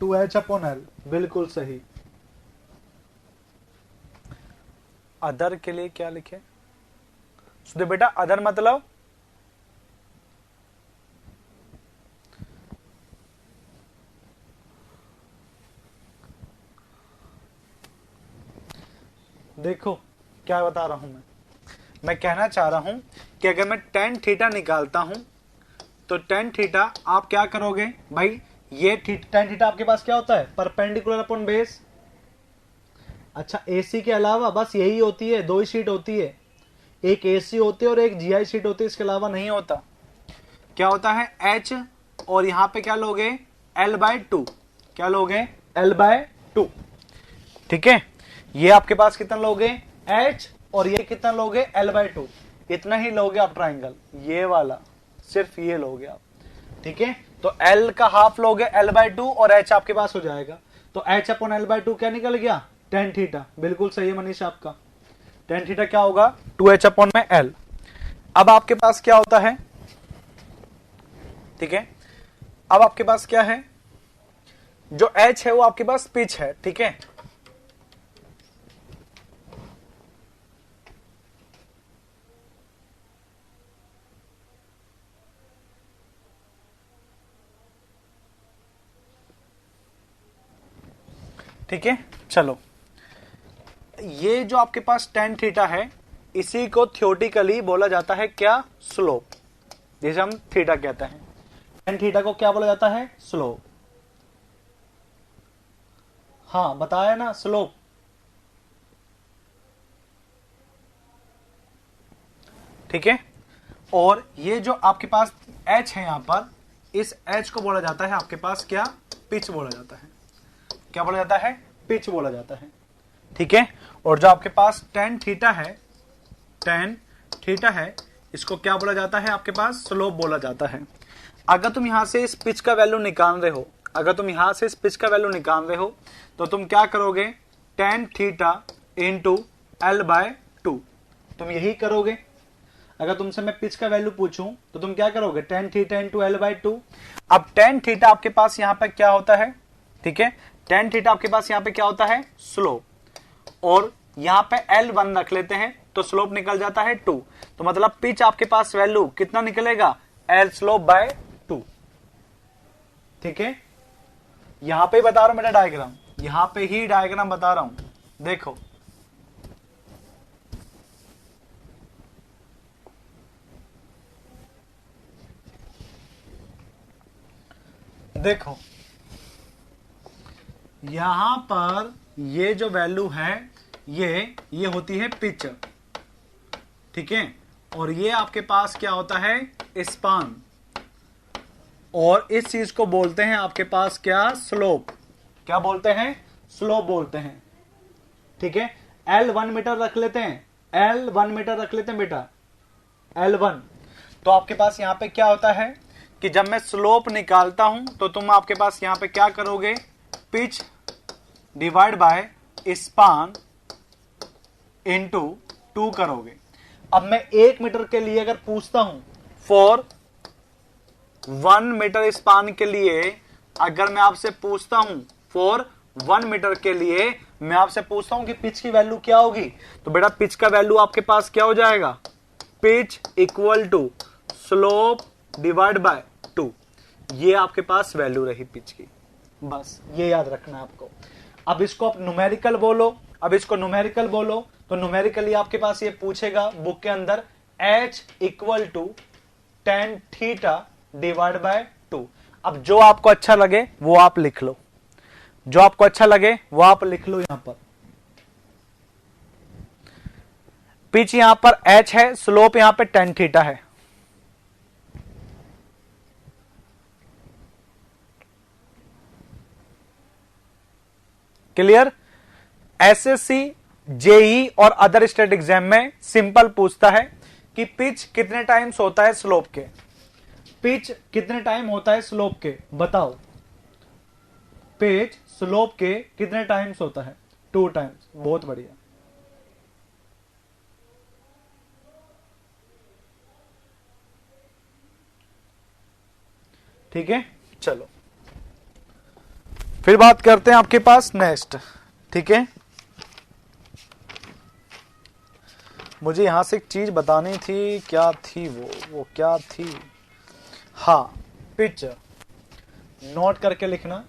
टू एच अपॉन एल, बिल्कुल सही। अदर के लिए क्या लिखे सुधे बेटा, अदर मतलब देखो क्या बता रहा हूं मैं कहना चाह रहा हूं कि अगर मैं टेन थीटा निकालता हूं तो टेन थीटा आप क्या करोगे भाई, ये टेन थीटा आपके पास क्या होता है, परपेंडिकुलर अपॉन बेस। अच्छा एसी के अलावा बस यही होती है, दो ही शीट होती है, एक एसी होती है और एक जीआई शीट होती है, इसके अलावा नहीं होता। क्या होता है एच, और यहां पे क्या लोगे L/2, क्या लोगे L/2, ठीक है। ये आपके पास कितना लोगे H, और ये कितना लोगे L/2, इतना ही लोगे आप ट्राइंगल, ये वाला सिर्फ ये लोगे आप, ठीक है। तो L का हाफ लोगे L/2 और H आपके पास हो जाएगा, तो H अपॉन L/2 क्या निकल गया, टेन थीटा। बिल्कुल सही है मनीष आपका, टेन थीटा क्या होगा 2H अपॉन में L। अब आपके पास क्या होता है, ठीक है, अब आपके पास क्या है, जो H है वो आपके पास पिच है, ठीक है। ठीक है, चलो ये जो आपके पास टेन थीटा है इसी को थ्योरेटिकली बोला जाता है क्या, स्लोप, जिसे हम थीटा कहते हैं। टेन थीटा को क्या बोला जाता है, स्लोप। हाँ बताया ना, स्लोप। ठीक है, और ये जो आपके पास H है यहां पर, इस H को बोला जाता है आपके पास क्या, पिच बोला जाता है। क्या बोला जाता है, पिच बोला जाता है, ठीक है। और जो आपके पास टेन थीटा है, टेन थीटा है, इसको क्या बोला जाता है आपके पास, स्लोप बोला जाता है। अगर तुम यहां से इस पिच का वैल्यू निकाल रहे हो, अगर तुम यहां से इस पिच का वैल्यू निकाल रहे हो तो तुम क्या करोगे, टेन थीटा इंटू L/2, तुम यही करोगे। अगर तुमसे मैं पिच का वैल्यू पूछूं तो तुम क्या करोगे, टेन थीटा इंटू L/2। अब टेन थीटा आपके पास यहां पर क्या होता है, ठीक है, टेन थीटा आपके पास यहां पे क्या होता है, स्लोप, और यहां पे L1 रख लेते हैं तो स्लोप निकल जाता है 2। तो मतलब पिच आपके पास वैल्यू कितना निकलेगा, L स्लोप/2, ठीक है। यहां पे बता रहा हूं मेरा डायग्राम, यहां पे ही डायग्राम बता रहा हूं, देखो देखो यहां पर ये जो वैल्यू है ये होती है पिच, ठीक है, और ये आपके पास क्या होता है, स्पान, और इस चीज को बोलते हैं आपके पास क्या, स्लोप। क्या बोलते हैं, स्लोप बोलते हैं, ठीक है। L1 मीटर रख लेते हैं, L1 मीटर रख लेते हैं बेटा, L1। तो आपके पास यहां पे क्या होता है कि जब मैं स्लोप निकालता हूं तो तुम आपके पास यहां पे क्या करोगे, pitch divide by span into 2 करोगे। अब मैं 1 मीटर के लिए अगर पूछता हूं, फॉर 1 मीटर स्पान के लिए अगर मैं आपसे पूछता हूं, फॉर 1 मीटर के लिए मैं आपसे पूछता हूं कि पिच की वैल्यू क्या होगी, तो बेटा पिच का वैल्यू आपके पास क्या हो जाएगा, pitch equal to slope divide by 2। ये आपके पास वैल्यू रही पिच की, बस ये याद रखना है आपको। अब इसको आप न्यूमेरिकल बोलो, अब इसको न्यूमेरिकल बोलो तो न्यूमेरिकली आपके पास ये पूछेगा बुक के अंदर, H equal to tan theta divide by 2। अब जो आपको अच्छा लगे वो आप लिख लो, जो आपको अच्छा लगे वो आप लिख लो यहां पर, पिच यहां पर h है, स्लोप यहां पे tan थीटा है। क्लियर? एसएससी, जेई और अदर स्टेट एग्जाम में सिंपल पूछता है कि पिच कितने टाइम्स होता है स्लोप के। पिच कितने टाइम होता है स्लोप के, बताओ। पिच स्लोप के कितने टाइम्स होता है? 2 टाइम्स। बहुत बढ़िया। ठीक है, चलो फिर बात करते हैं आपके पास नेक्स्ट। ठीक है, मुझे यहां से एक चीज बतानी थी, क्या थी वो क्या थी? हाँ, पिच नोट करके लिखना।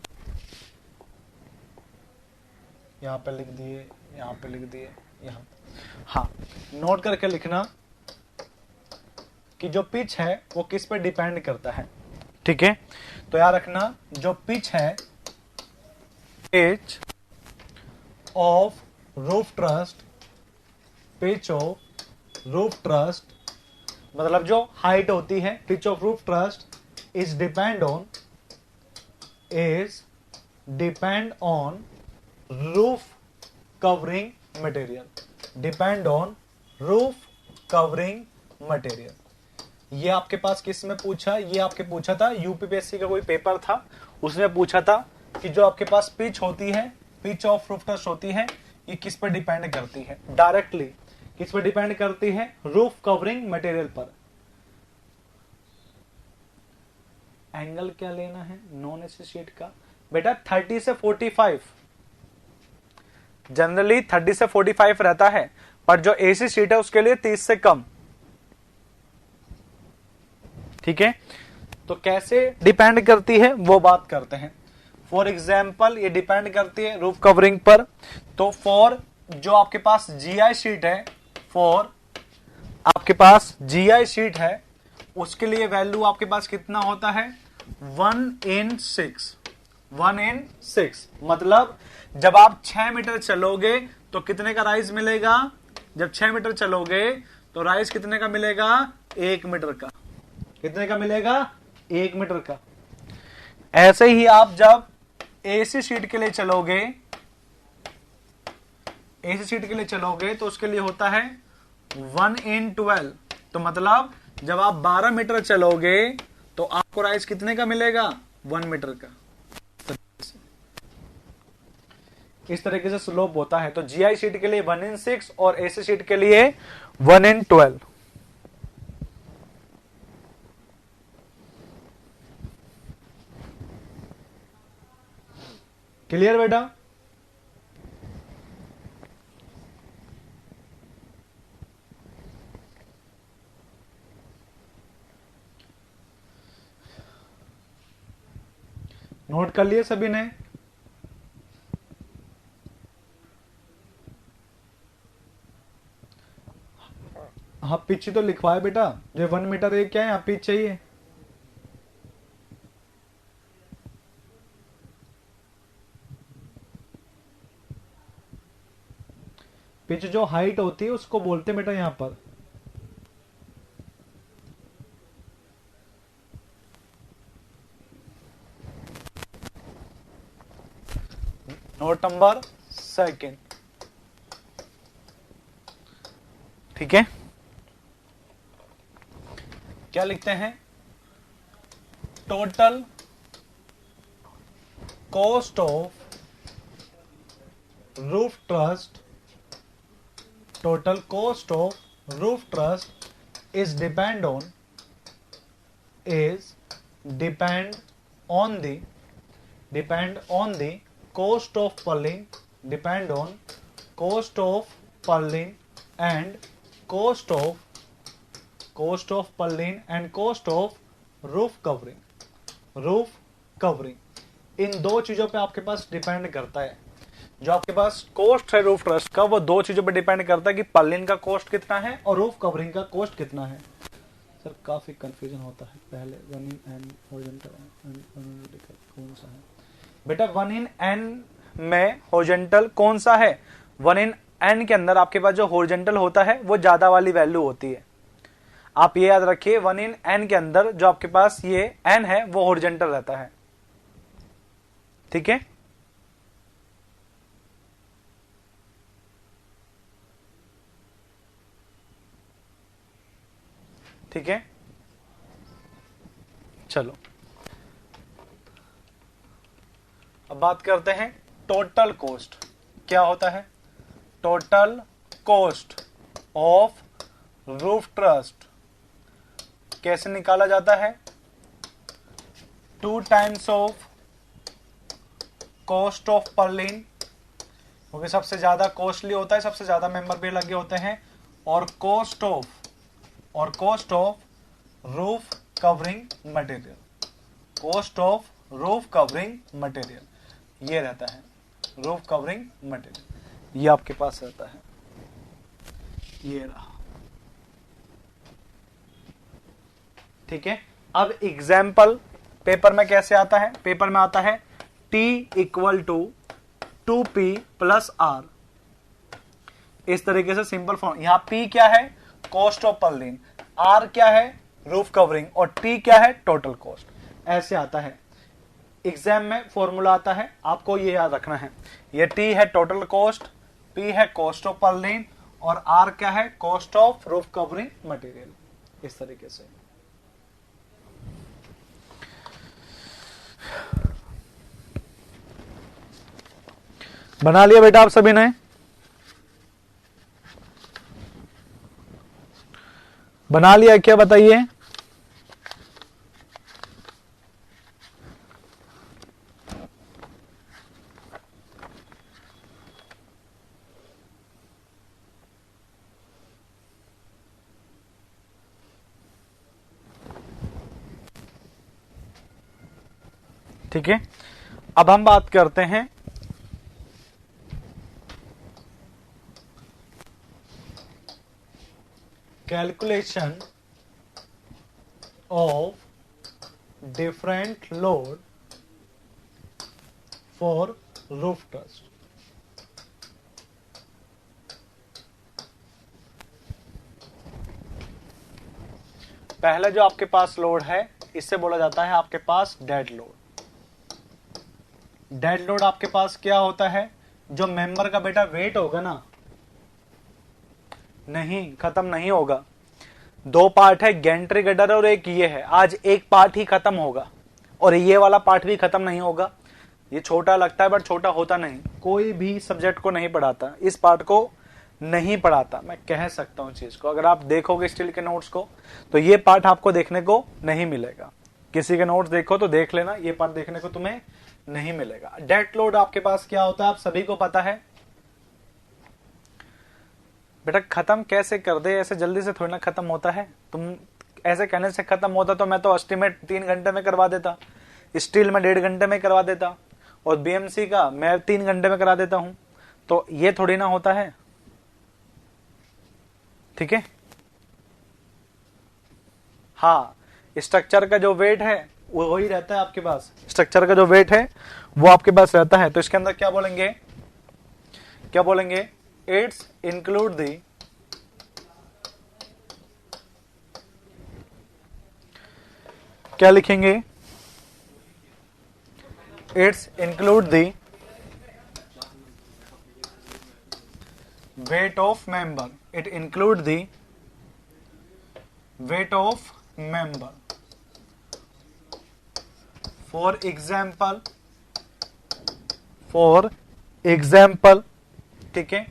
यहां पे लिख दिए, यहां पे लिख दिए, यहां। हाँ, नोट करके लिखना कि जो पिच है वो किस पे डिपेंड करता है। ठीक है, तो याद रखना जो पिच है, pitch of roof trust, pitch of roof trust मतलब जो हाइट होती है, pitch of roof truss is depend on roof covering material, depend on roof covering material. ये आपके पास किस में पूछा? ये आपके पूछा था यूपीपीएससी का कोई पेपर था, उसमें पूछा था कि जो आपके पास पिच होती है, पिच ऑफ रूफ ट्रस्ट होती है, ये किस पर डिपेंड करती है? डायरेक्टली किस पर डिपेंड करती है? रूफ कवरिंग मटेरियल पर। एंगल क्या लेना है नॉन एसी शीट का? बेटा 30 से 45, जनरली 30 से 45 रहता है, पर जो एसी शीट है उसके लिए 30 से कम। ठीक है, तो कैसे डिपेंड करती है वो बात करते हैं। फॉर एग्जाम्पल ये डिपेंड करती है रूफ कवरिंग पर। तो फॉर जो आपके पास जीआई शीट है, फॉर आपके पास जीआई शीट है, उसके लिए वैल्यू आपके पास कितना होता है? 1/6। 1/6 मतलब जब आप 6 मीटर चलोगे तो कितने का राइज मिलेगा? जब 6 मीटर चलोगे तो राइज कितने का मिलेगा? 1 मीटर का। कितने का मिलेगा? 1 मीटर का। ऐसे ही आप जब एसी शीट के लिए चलोगे, एसी शीट के लिए चलोगे तो उसके लिए होता है 1/12। तो मतलब जब आप 12 मीटर चलोगे तो आपको राइज कितने का मिलेगा? 1 मीटर का। इस तरीके से स्लोप होता है। तो जीआई शीट के लिए 1/6 और एसी शीट के लिए 1/12। क्लियर बेटा? नोट कर लिए सभी ने? हाँ, पिच तो लिखवाए बेटा। जो 1 मीटर है क्या है? यहाँ पिच चाहिए। पिच जो हाइट होती है उसको बोलते हैं बेटा यहां पर। Note number 2। ठीक है, क्या लिखते हैं? Total cost of roof trust, total cost of roof trust is depend on cost of purlin, depend on cost of purlin and cost of purlin and cost of roof covering। इन दो चीजों पे आपके पास depend करता है। जो आपके पास cost है roof trust का, वो दो चीजों पे डिपेंड करता है कि पर्लिन का कॉस्ट कितना है और रूफ कवरिंग का कॉस्ट कितना है। सर काफी कंफ्यूजन होता है। पहले 1/n हॉरिजॉन्टल कौन सा है बेटा? 1/n में हॉरिजॉन्टल कौन सा है? 1/n एन के अंदर आपके पास जो हॉरिजॉन्टल होता है वो ज्यादा वाली वैल्यू होती है। आप ये याद रखिए 1 इन एन के अंदर जो आपके पास ये एन है वो हॉरिजॉन्टल रहता है। ठीक है, ठीक है। चलो अब बात करते हैं टोटल कॉस्ट। क्या होता है? Total cost of roof trust कैसे निकाला जाता है? 2 times of cost of Perlin, क्योंकि सबसे ज्यादा कॉस्टली होता है, सबसे ज्यादा मेंबर भी लगे होते हैं, और cost of roof covering material, cost of roof covering material ये रहता है, रूफ कवरिंग मटेरियल ये आपके पास रहता है। ये रहा, ठीक है। अब एग्जाम्पल पेपर में कैसे आता है? पेपर में आता है T equal to 2P plus R, इस तरीके से सिंपल फॉर्म। यहां P क्या है? कॉस्ट ऑफ पर्लिन, R क्या है? रूफ कवरिंग, और T क्या है? Total cost. ऐसे आता है एग्जाम में, फॉर्मूला आता है, आपको ये याद रखना है। ये T है टोटल कॉस्ट, P है कॉस्ट ऑफ पर्लिन, और R क्या है? Cost of roof covering material. इस तरीके से बना लिया बेटा आप सभी ने? बना लिया क्या, बताइए? ठीक है, अब हम बात करते हैं calculation of different load for roof trust. पहले जो आपके पास लोड है इससे बोला जाता है आपके पास डेड लोड। डेड लोड आपके पास क्या होता है? जो मेंबर का बेटा वेट होगा ना, नहीं खत्म नहीं होगा। 2 पार्ट है, गेंट्री गडर और एक ये है। आज एक पार्ट ही खत्म होगा और ये वाला पार्ट भी खत्म नहीं होगा। ये छोटा लगता है बट छोटा होता नहीं। कोई भी सब्जेक्ट को नहीं पढ़ाता, इस पार्ट को नहीं पढ़ाता, मैं कह सकता हूं चीज को। अगर आप देखोगे स्टील के नोट्स को तो ये पार्ट आपको देखने को नहीं मिलेगा। किसी के नोट्स देखो तो देख लेना, ये पार्ट देखने को तुम्हें नहीं मिलेगा। डेड लोड आपके पास क्या होता है आप सभी को पता है। बेटा खत्म कैसे कर दे, ऐसे जल्दी से थोड़ी ना खत्म होता है। तुम ऐसे कहने से खत्म होता तो मैं तो एस्टिमेट 3 घंटे में करवा देता, स्टील में 1.5 घंटे में करवा देता, और बीएमसी का मैं 3 घंटे में करा देता हूं। तो ये थोड़ी ना होता है, ठीक है। हाँ, स्ट्रक्चर का जो वेट है वो वही रहता है आपके पास। स्ट्रक्चर का जो वेट है वो आपके पास रहता है। तो इसके अंदर क्या बोलेंगे, क्या बोलेंगे? इट्स इंक्लूड दी क्या लिखेंगे? It's include the weight of member. It include the weight of member. For example, ठीक है,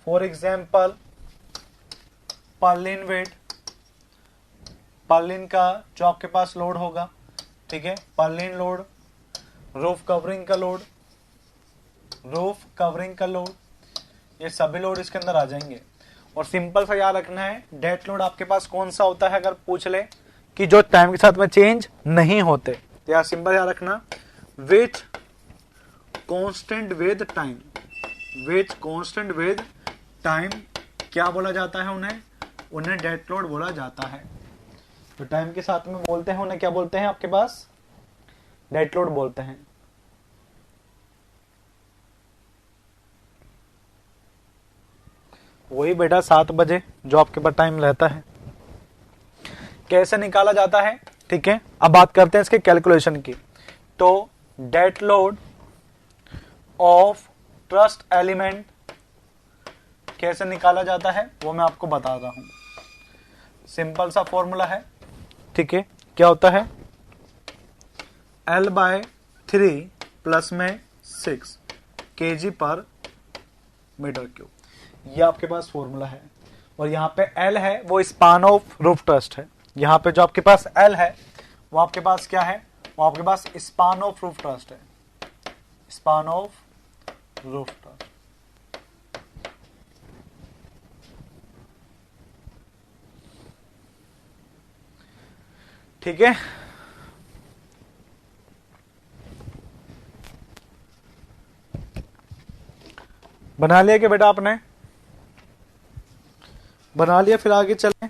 for example, purlin weight, purlin का जो आपके पास लोड होगा, ठीक है, पर्लिन लोड, रूफ कवरिंग का लोड, रूफ कवरिंग का लोड, ये सभी लोड इसके अंदर आ जाएंगे। और सिंपल सा याद रखना है, डेड लोड आपके पास कौन सा होता है? अगर पूछ ले कि जो टाइम के साथ में चेंज नहीं होते, तो यार सिंपल याद रखना, with constant with time, with constant with time क्या बोला जाता है? उन्हें डेड लोड बोला जाता है। तो टाइम के साथ में बोलते हैं उन्हें क्या बोलते हैं? आपके पास डेड लोड बोलते हैं। वही बेटा 7 बजे जो आपके पास टाइम रहता है। कैसे निकाला जाता है, ठीक है। अब बात करते हैं इसके कैलकुलेशन की। तो dead load of trust element कैसे निकाला जाता है वो मैं आपको बता रहा हूं। सिंपल सा फॉर्मूला है, ठीक है। क्या होता है, L/3 प्लस में 6 kg पर मीटर क्यूब, ये आपके पास फॉर्मूला है। और यहाँ पे L है वो स्पान ऑफ रूफ ट्रस्ट है। यहाँ पे जो आपके पास L है वो आपके पास क्या है, वो आपके पास स्पान ऑफ रूफ ट्रस्ट है, स्पान ऑफ रूफ ट्रस्ट। ठीक है। बना लिया कि बेटा आपने बना लिया, फिर आगे चलें।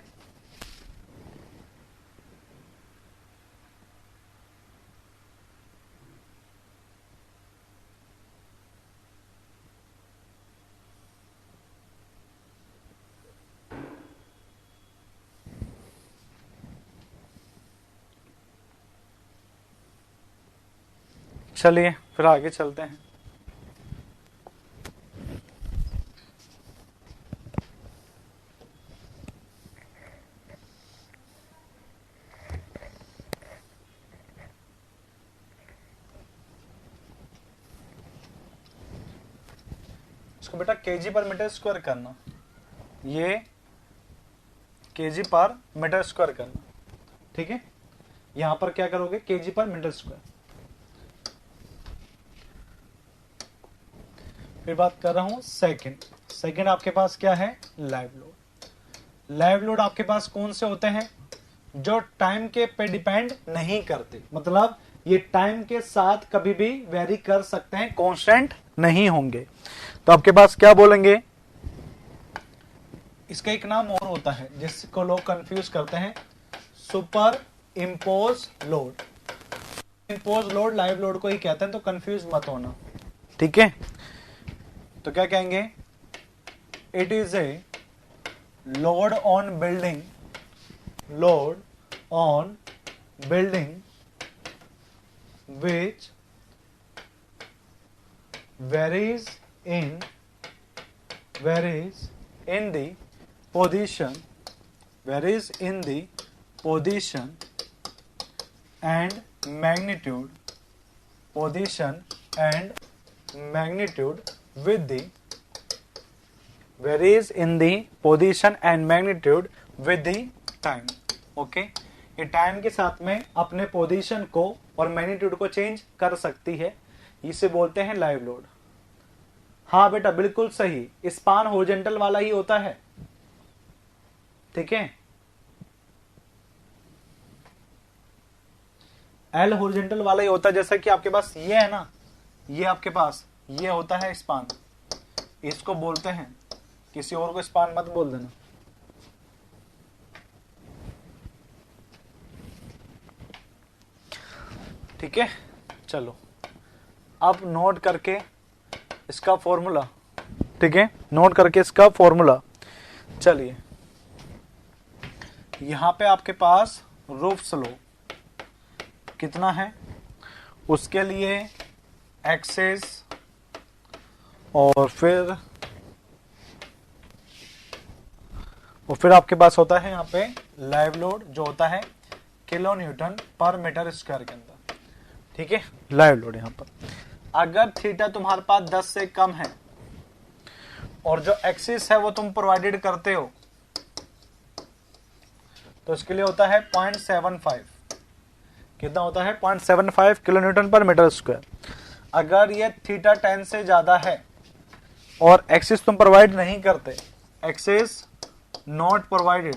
चलिए फिर आगे चलते हैं। इसको बेटा केजी पर मीटर स्क्वायर करना, ये केजी पर मीटर स्क्वायर करना, ठीक है। यहां पर क्या करोगे, केजी पर मीटर स्क्वायर। फिर बात कर रहा हूं सेकंड आपके पास क्या है, लाइव लोड। लाइव लोड आपके पास कौन से होते हैं, जो टाइम के पे डिपेंड नहीं करते, मतलब ये टाइम के साथ कभी भी वेरी कर सकते हैं, कांस्टेंट नहीं होंगे। तो आपके पास क्या बोलेंगे, इसका एक नाम और होता है जिसको लोग कंफ्यूज करते हैं, super impose load. Impose load live load को ही कहते हैं, तो कंफ्यूज मत होना, ठीक है। तो क्या कहेंगे, it is a load on building, load on building which varies in the position and magnitude with the varies in the position and magnitude with the time। Okay, ये टाइम के साथ में अपने पोजीशन को और मैग्नीट्यूड को change कर सकती है, इसे बोलते हैं लाइव लोड। हाँ बेटा बिल्कुल सही, स्पान हॉरिजॉन्टल वाला ही होता है, ठीक है। एल हॉरिजॉन्टल वाला ही होता है, जैसा कि आपके पास ये है ना, ये आपके पास ये होता है स्पान, इसको बोलते हैं, किसी और को स्पान मत बोल देना। ठीक है, चलो अब नोट करके इसका फॉर्मूला, ठीक है, नोट करके इसका फॉर्मूला। चलिए यहां पे आपके पास रूफ स्लोप कितना है, उसके लिए एक्सेस और फिर आपके पास होता है यहाँ पे लाइव लोड, जो होता है किलो न्यूटन पर मीटर स्क्वायर के अंदर, ठीक है। लाइव लोड यहाँ पर अगर थीटा तुम्हारे पास 10 से कम है और जो एक्सिस है वो तुम प्रोवाइडेड करते हो, तो इसके लिए होता है 0.75, कितना होता है 0.75 किलो न्यूटन पर मीटर स्क्वायर। अगर ये थीटा 10 से ज्यादा है और एक्सिस तुम प्रोवाइड नहीं करते, एक्सिस नॉट प्रोवाइडेड,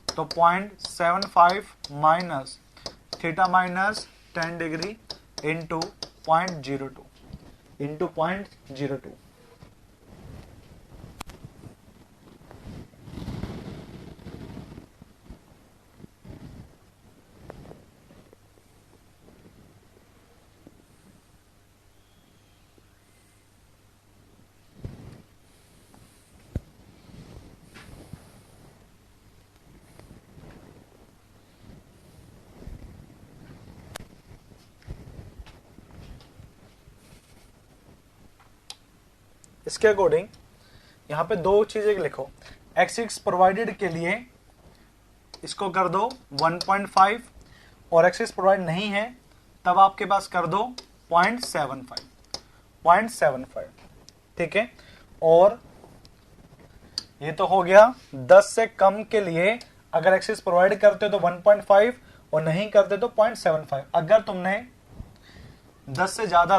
तो 0.75 minus theta minus 10 degree into 0.02 इसके अकॉर्डिंग यहाँ पे दो चीजें लिखो। x6 प्रोवाइडेड के लिए इसको कर दो 1.5 और x6 प्रोवाइड नहीं है तब आपके पास कर दो 0.75। ठीक है, और ये तो हो गया 10 से कम के लिए। अगर x6 प्रोवाइड करते हो तो 1.5 और नहीं करते तो 0.75। अगर तुमने 10 से ज्यादा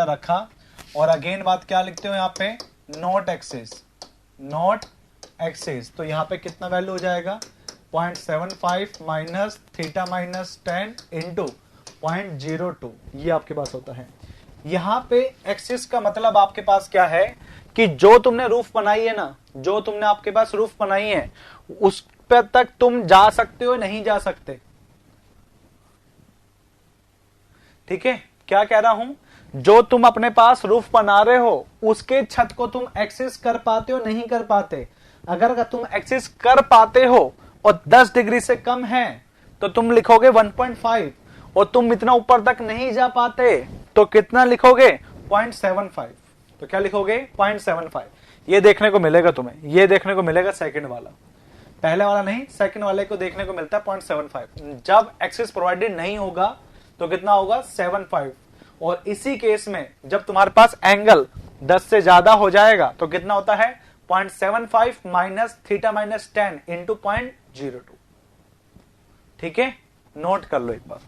रखा, और अगेन बात क्या लिखते हो यहाँ पे, नॉट एक्सेस, तो यहाँ पे कितना वैल्यू हो जाएगा 0.75 माइनस थीटा माइनस 10 इंटू 0.02, ये आपके पास होता है। यहाँ पे एक्सेस का मतलब आपके पास क्या है कि जो तुमने रूफ बनाई है ना, जो तुमने आपके पास रूफ बनाई है उस पे तक तुम जा सकते हो, नहीं जा सकते। ठीक है, क्या कह रहा हूं, जो तुम अपने पास रूफ बना रहे हो उसके छत को तुम एक्सेस कर पाते हो, नहीं कर पाते। अगर तुम एक्सेस कर पाते हो और 10 डिग्री से कम है तो तुम लिखोगे 1.5, और तुम इतना ऊपर तक नहीं जा पाते तो कितना लिखोगे 0.75। तो क्या लिखोगे 0.75। ये देखने को मिलेगा तुम्हें, ये देखने को मिलेगा सेकंड वाला, पहले वाला नहीं, सेकंड वाले को देखने को मिलता है 0.75। जब एक्सेस प्रोवाइडेड नहीं होगा तो कितना होगा 75। और इसी केस में जब तुम्हारे पास एंगल 10 से ज्यादा हो जाएगा तो कितना होता है 0.75 माइनस थीटा माइनस 10 इंटू 0.02। ठीक है, नोट कर लो एक बार।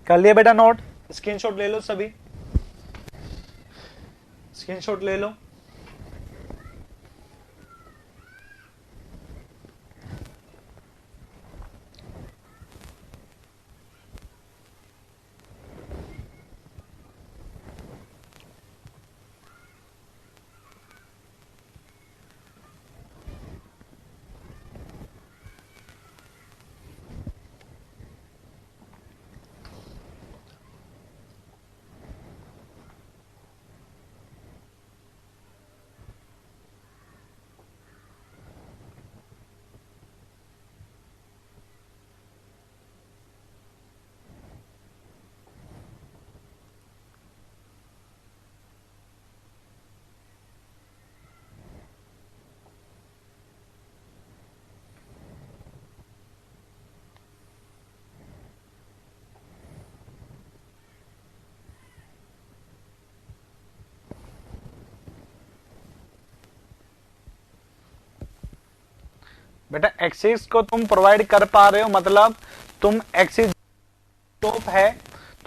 कर लिया बेटा नोट, स्क्रीनशॉट ले लो, सभी स्क्रीनशॉट ले लो। बेटा एक्सिस को तुम प्रोवाइड कर पा रहे हो, मतलब तुम एक्सिस टॉप है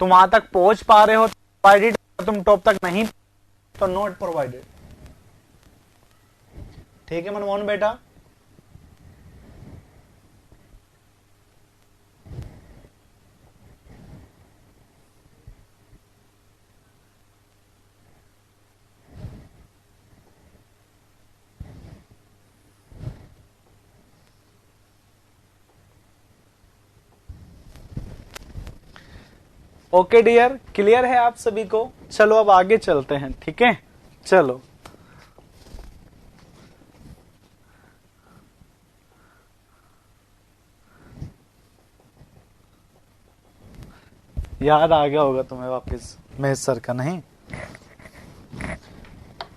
तुम वहां तक पहुंच पा रहे हो, प्रोवाइडेड, तुम टॉप तक नहीं तो नॉट प्रोवाइडेड। ठीक है मनमोहन बेटा, ओके डियर, क्लियर है आप सभी को। चलो अब आगे चलते हैं। ठीक है, चलो याद आ गया होगा तुम्हें वापस महेश सर का, नहीं?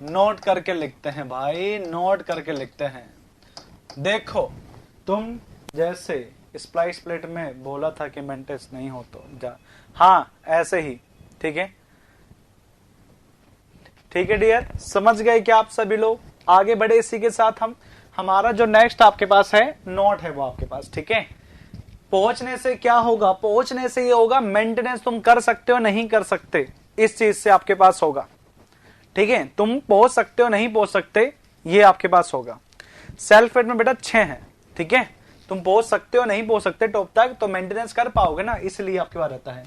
नोट करके लिखते हैं भाई, नोट करके लिखते हैं। देखो तुम जैसे स्प्लाइस प्लेट में बोला था कि मेंटेस नहीं हो तो जा, हाँ ऐसे ही। ठीक है, ठीक है डियर, समझ गए क्या आप सभी लोग? आगे बढ़े इसी के साथ हम। हमारा जो नेक्स्ट आपके पास है नोट है वो आपके पास, ठीक है। पहुंचने से क्या होगा, पहुंचने से ये होगा मेंटेनेंस तुम कर सकते हो नहीं कर सकते, इस चीज से आपके पास होगा, ठीक है। तुम पहुंच सकते हो नहीं पहुंच सकते, ये आपके पास होगा। सेल्फ एड में बेटा 6 है, ठीक है। तुम पहुंच सकते हो नहीं पहुंच सकते टॉप तक, तो मेंटेनेंस कर पाओगे ना, इसलिए आपके पास रहता है।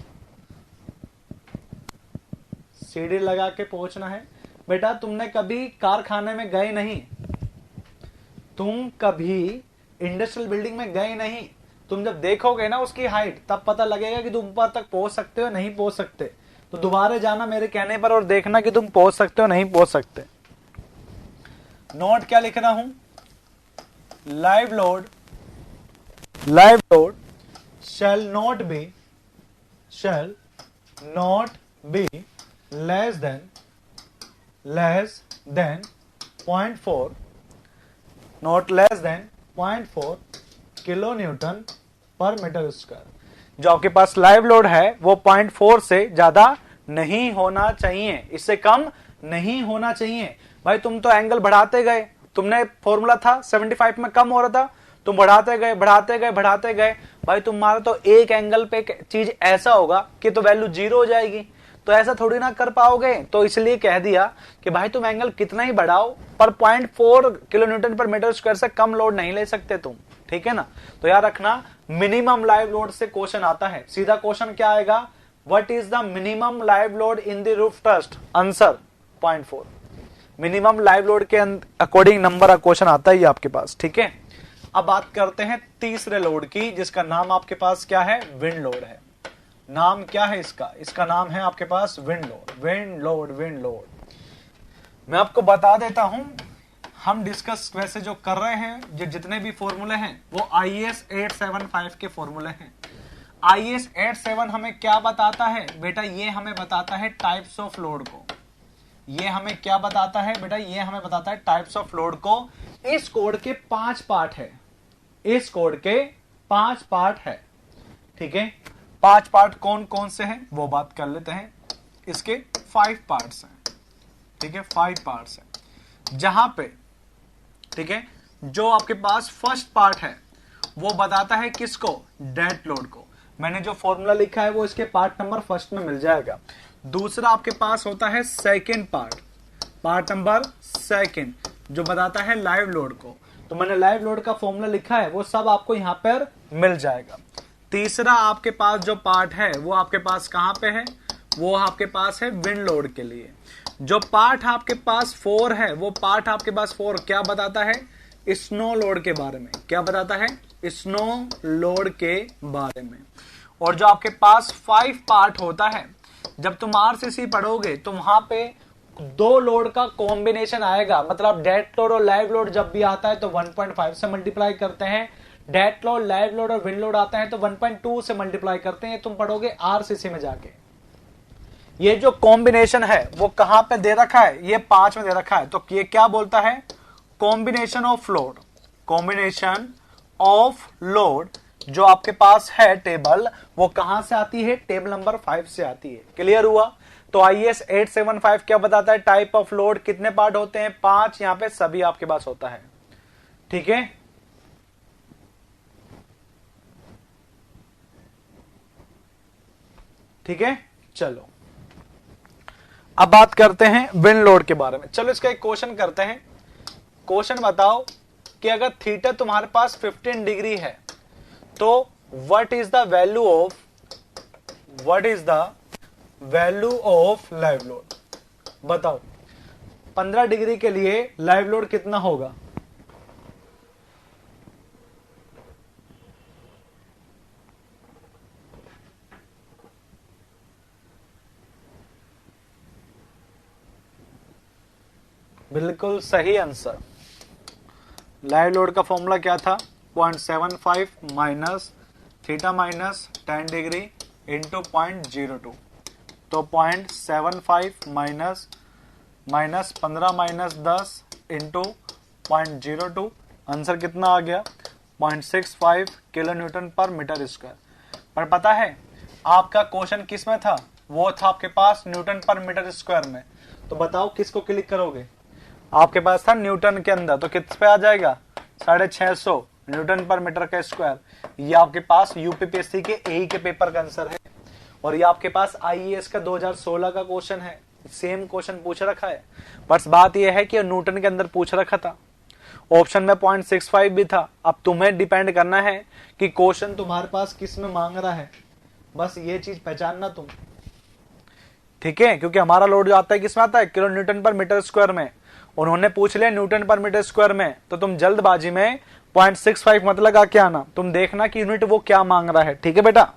सीढ़ी लगा के पहुंचना है बेटा। तुमने कभी कारखाने में गए नहीं, तुम कभी इंडस्ट्रियल बिल्डिंग में गए नहीं, तुम जब देखोगे ना उसकी हाइट तब पता लगेगा कि तुम ऊपर तक पहुंच सकते हो नहीं पहुंच सकते। तो दोबारा जाना मेरे कहने पर और देखना कि तुम पहुंच सकते हो नहीं पहुंच सकते। नोट क्या लिख रहा हूं, live load shall not be less than 0.4, not less than 0.4 kilo Newton पर मीटर स्क्वायर। जो आपके पास लाइव लोड है वो 0.4 से ज्यादा नहीं होना चाहिए, इससे कम नहीं होना चाहिए। भाई तुम तो एंगल बढ़ाते गए, तुमने फॉर्मूला था 75 में कम हो रहा था, तुम बढ़ाते गए बढ़ाते गए बढ़ाते गए, भाई तुम्हारा तो एक एंगल पे चीज ऐसा होगा कि तो वैल्यू 0 हो जाएगी, तो ऐसा थोड़ी ना कर पाओगे। तो इसलिए कह दिया कि भाई तुम एंगल कितना ही बढ़ाओ पर 0.4 किलो न्यूटन पर मीटर स्क्वायर से कम लोड नहीं ले सकते तुम, ठीक है ना। तो याद रखना मिनिमम लाइव लोड से क्वेश्चन आता है, सीधा क्वेश्चन क्या आएगा, what is the minimum live load in the roof trust, answer 0.4। Minimum live load के अकॉर्डिंग नंबर का क्वेश्चन आता है आपके पास, ठीक है। अब बात करते हैं तीसरे लोड की, जिसका नाम आपके पास क्या है, विंड लोड है। नाम क्या है इसका, इसका नाम है आपके पास विंड लोड। मैं आपको बता देता हूं, हम डिस्कस वैसे जो कर रहे हैं, जो जितने भी फॉर्मूले हैं वो IAS 875 के फॉर्मूले हैं। IAS 87 हमें क्या बताता है बेटा, ये हमें बताता है टाइप्स ऑफ लोड को। ये हमें क्या बताता है बेटा, ये हमें बताता है टाइप्स ऑफ लोड को। इस कोड के 5 पार्ट है, इस कोड के 5 पार्ट है, ठीक है। 5 पार्ट कौन कौन से हैं वो बात कर लेते हैं। इसके 5 पार्ट्स हैं, ठीक है, 5 पार्ट्स हैं। जहां पे, ठीक है, जो आपके पास फर्स्ट पार्ट है वो बताता है किसको, डेड लोड को। मैंने जो फॉर्मूला लिखा है वो इसके पार्ट नंबर फर्स्ट में मिल जाएगा। दूसरा आपके पास होता है सेकंड पार्ट नंबर सेकंड, जो बताता है लाइव लोड को। तो मैंने लाइव लोड का फॉर्मूला लिखा है, वो सब आपको यहां पर मिल जाएगा। तीसरा आपके पास जो पार्ट है वो आपके पास कहां पे है, वो आपके पास है विंड लोड के लिए। जो पार्ट आपके पास 4 है, वो पार्ट आपके पास 4 क्या बताता है, स्नो लोड के बारे में। क्या बताता है, स्नो लोड के बारे में। और जो आपके पास 5 पार्ट होता है, जब तुम RCC पढ़ोगे तो वहां पे 2 लोड का कॉम्बिनेशन आएगा। मतलब डेड लोड और लाइव लोड जब भी आता है तो 1.5 से मल्टीप्लाई करते हैं, डेड लोड, लाइव लोड और विंड लोड आता है तो 1.2 से मल्टीप्लाई करते हैं। तुम पढ़ोगे RCC में जाके। ये जो कॉम्बिनेशन है वो कहां पे दे रखा है, ये 5 में दे रखा है। तो ये क्या बोलता है, combination of load. Combination of load जो आपके पास है टेबल, वो कहां से आती है, टेबल नंबर 5 से आती है। क्लियर हुआ। तो IAS 875 क्या बताता है, टाइप ऑफ लोड कितने पार्ट होते हैं, 5। यहां पे सभी आपके पास होता है, ठीक है। ठीक है, चलो अब बात करते हैं विंड लोड के बारे में। चलो इसका एक क्वेश्चन करते हैं। क्वेश्चन बताओ कि अगर थीटा तुम्हारे पास 15 डिग्री है तो what is the value of live load. बताओ 15 डिग्री के लिए लाइव लोड कितना होगा। बिल्कुल सही आंसर। लाइव लोड का फॉर्मूला क्या था, 0.75 minus theta minus 10 degree into 0.02। तो 0.75 माइनस 15 माइनस 10 इंटू 0.02, आंसर कितना आ गया, 0.65 किलो न्यूटन पर मीटर स्क्वायर। पर पता है आपका क्वेश्चन किस में था, वो था आपके पास न्यूटन पर मीटर स्क्वायर में। तो बताओ किसको क्लिक करोगे, आपके पास था न्यूटन के अंदर, तो किस पे आ जाएगा, 650 न्यूटन पर मीटर का स्क्वायर। ये आपके पास यूपीपीएससी के एई के पेपर का आंसर है और ये आपके पास आईएएस का 2016 का क्वेश्चन है। सेम क्वेश्चन पूछ रखा है, बस बात यह है कि न्यूटन के अंदर पूछ रखा था। ऑप्शन में 0.65 भी था। अब तुम्हें डिपेंड करना है कि क्वेश्चन तुम्हारे पास किस में मांग रहा है, बस ये चीज पहचानना तुम, ठीक है। क्योंकि हमारा लोड जो आता है किसमें आता है, किलो न्यूटन पर मीटर स्क्वायर में। उन्होंने पूछ लिया न्यूटन पर मीटर स्क्वायर में, तो तुम जल्दबाजी में 0.65 मत लगा के आना, तुम देखना कि यूनिट वो क्या मांग रहा है, ठीक है बेटा।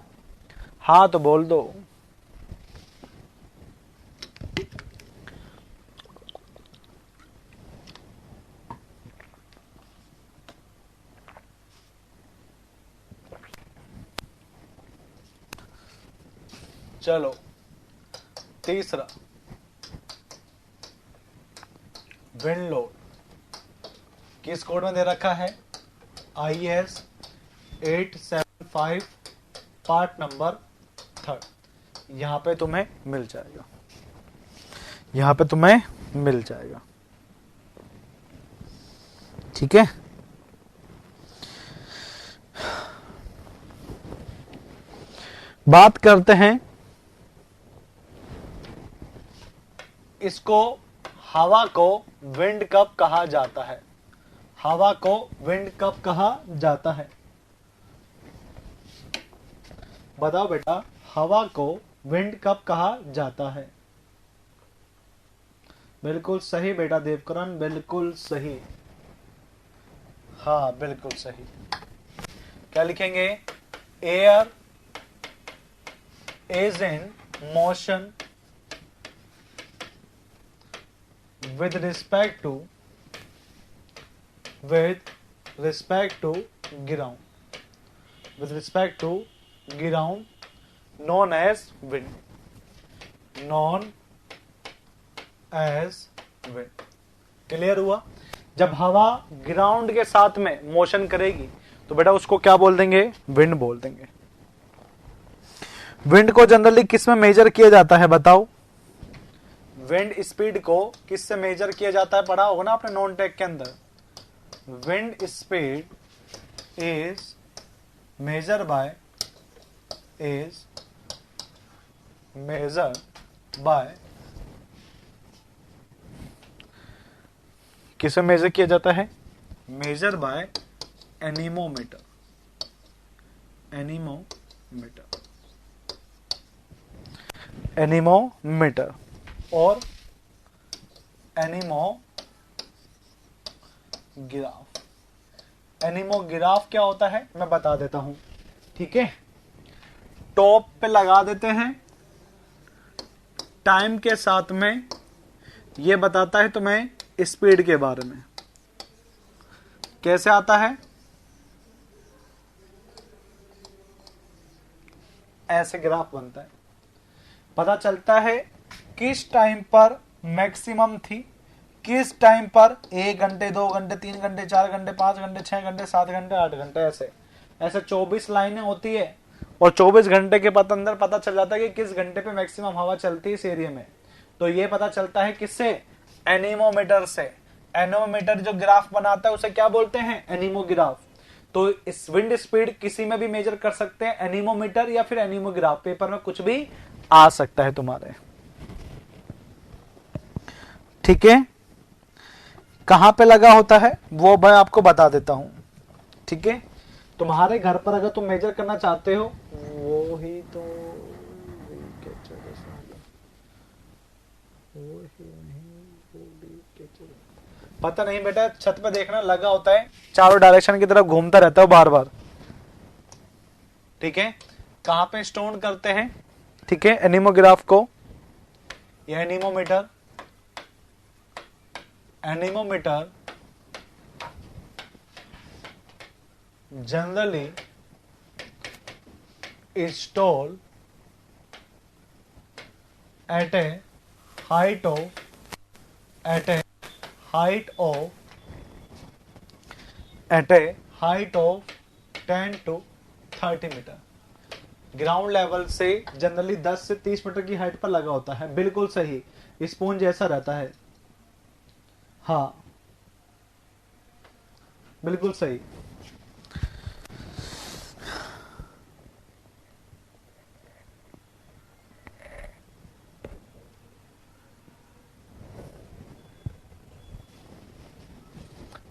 हाँ तो बोल दो। चलो तीसरा, विंड लोड किस कोड में दे रखा है, IS 875 पार्ट नंबर 3। यहां पे तुम्हें मिल जाएगा, यहां पे तुम्हें मिल जाएगा, ठीक है। बात करते हैं इसको, हवा को विंड कब कहा जाता है, हवा को विंड कब कहा जाता है, बताओ बेटा, हवा को विंड कब कहा जाता है। बिल्कुल सही बेटा देवकरण, बिल्कुल सही, हाँ बिल्कुल सही। क्या लिखेंगे, air is in motion with respect to ground, with respect to ground known as wind, known as wind। Clear हुआ। जब हवा ग्राउंड के साथ में मोशन करेगी तो बेटा उसको क्या बोल देंगे, विंड बोल देंगे। विंड को जनरली किस में मेजर किया जाता है बताओ, विंड स्पीड को किससे मेजर किया जाता है, पढ़ा होगा ना आपने नॉन टेक के अंदर। Wind speed is measure by किसे मेजर किया जाता है, मेजर बाय एनीमोमीटर, एनीमोमीटर और एनीमोग्राफ। एनीमोग्राफ क्या होता है मैं बता देता हूं, ठीक है। टॉप पे लगा देते हैं, टाइम के साथ में ये बताता है तुम्हें स्पीड के बारे में। कैसे आता है, ऐसे ग्राफ बनता है, पता चलता है किस टाइम पर मैक्सिमम थी, किस टाइम पर 1 घंटे 2 घंटे 3 घंटे 4 घंटे 5 घंटे 6 घंटे 7 घंटे 8 घंटे, ऐसे ऐसे 24 लाइनें होती है और 24 घंटे के अंदर पता चल जाता है कि किस घंटे पे मैक्सिमम हवा चलती है इस एरिया में। तो ये पता चलता है किससे, एनीमोमीटर से। एनीमोमीटर जो ग्राफ बनाता है उसे क्या बोलते हैं, एनीमोग्राफ। तो इस विंड स्पीड किसी में भी मेजर कर सकते हैं, एनीमोमीटर या फिर एनीमोग्राफ, पेपर में कुछ भी आ सकता है तुम्हारे, ठीक है। कहां पे लगा होता है वो मैं आपको बता देता हूं, ठीक है। तुम्हारे घर पर अगर तुम मेजर करना चाहते हो, वो ही तो पता नहीं बेटा, छत पे देखना लगा होता है, चारों डायरेक्शन की तरफ घूमता रहता है बार बार, ठीक है। कहां पे स्टोर करते हैं, ठीक है, एनीमोग्राफ को या anemometer. Anemometer generally installed at a height of 10 to 30 metre. Ground level से जनरली 10 से 30 मीटर की हाइट पर लगा होता है, बिल्कुल सही, स्पून जैसा रहता है, हाँ बिल्कुल सही।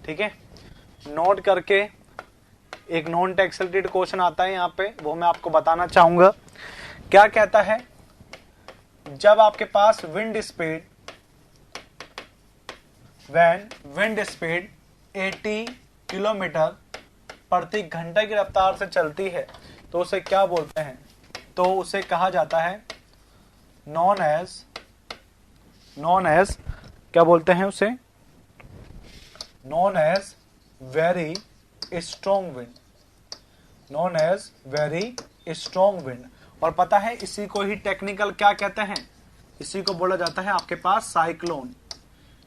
ठीक है, नोट करके एक नॉन टेक्सटेड क्वेश्चन आता है यहाँ पे, वो मैं आपको बताना चाहूंगा। क्या कहता है, जब आपके पास wind speed, when wind speed 80 kilometre प्रति घंटे की रफ्तार से चलती है तो उसे क्या बोलते हैं? तो उसे कहा जाता है नॉन एज क्या बोलते हैं उसे? Known as very strong wind, known as very strong wind. और पता है इसी को ही टेक्निकल क्या कहते हैं? इसी को बोला जाता है आपके पास साइक्लोन।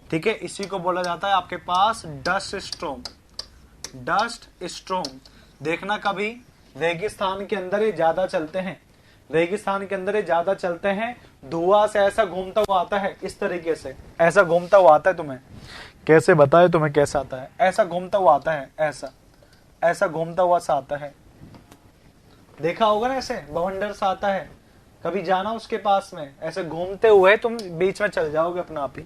ठीक है, इसी को बोला जाता है आपके पास डस्ट स्टॉर्म, डस्ट स्टॉर्म। देखना कभी रेगिस्तान के अंदर ये ज्यादा चलते हैं, रेगिस्तान के अंदर ये ज्यादा चलते हैं। धुआं से ऐसा घूमता हुआ आता है, इस तरीके से ऐसा घूमता हुआ आता है। तुम्हें कैसे बताए तुम्हें कैसा आता है? ऐसा घूमता हुआ आता है, ऐसा ऐसा घूमता हुआ सा आता है। देखा होगा ना, ऐसे बवंडर सा आता है। कभी जाना उसके पास में, ऐसे घूमते हुए तुम बीच में चल जाओगे अपना आप ही।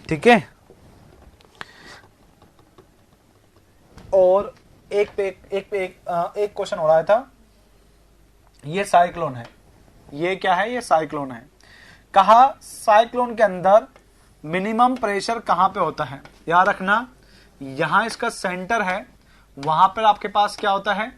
ठीक है, और एक क्वेश्चन हो रहा था, ये साइक्लोन है। ये क्या है? ये साइक्लोन है। कहा साइक्लोन के अंदर मिनिमम प्रेशर कहां पे होता है? याद रखना, यहां इसका सेंटर है, वहां पर आपके पास क्या होता है?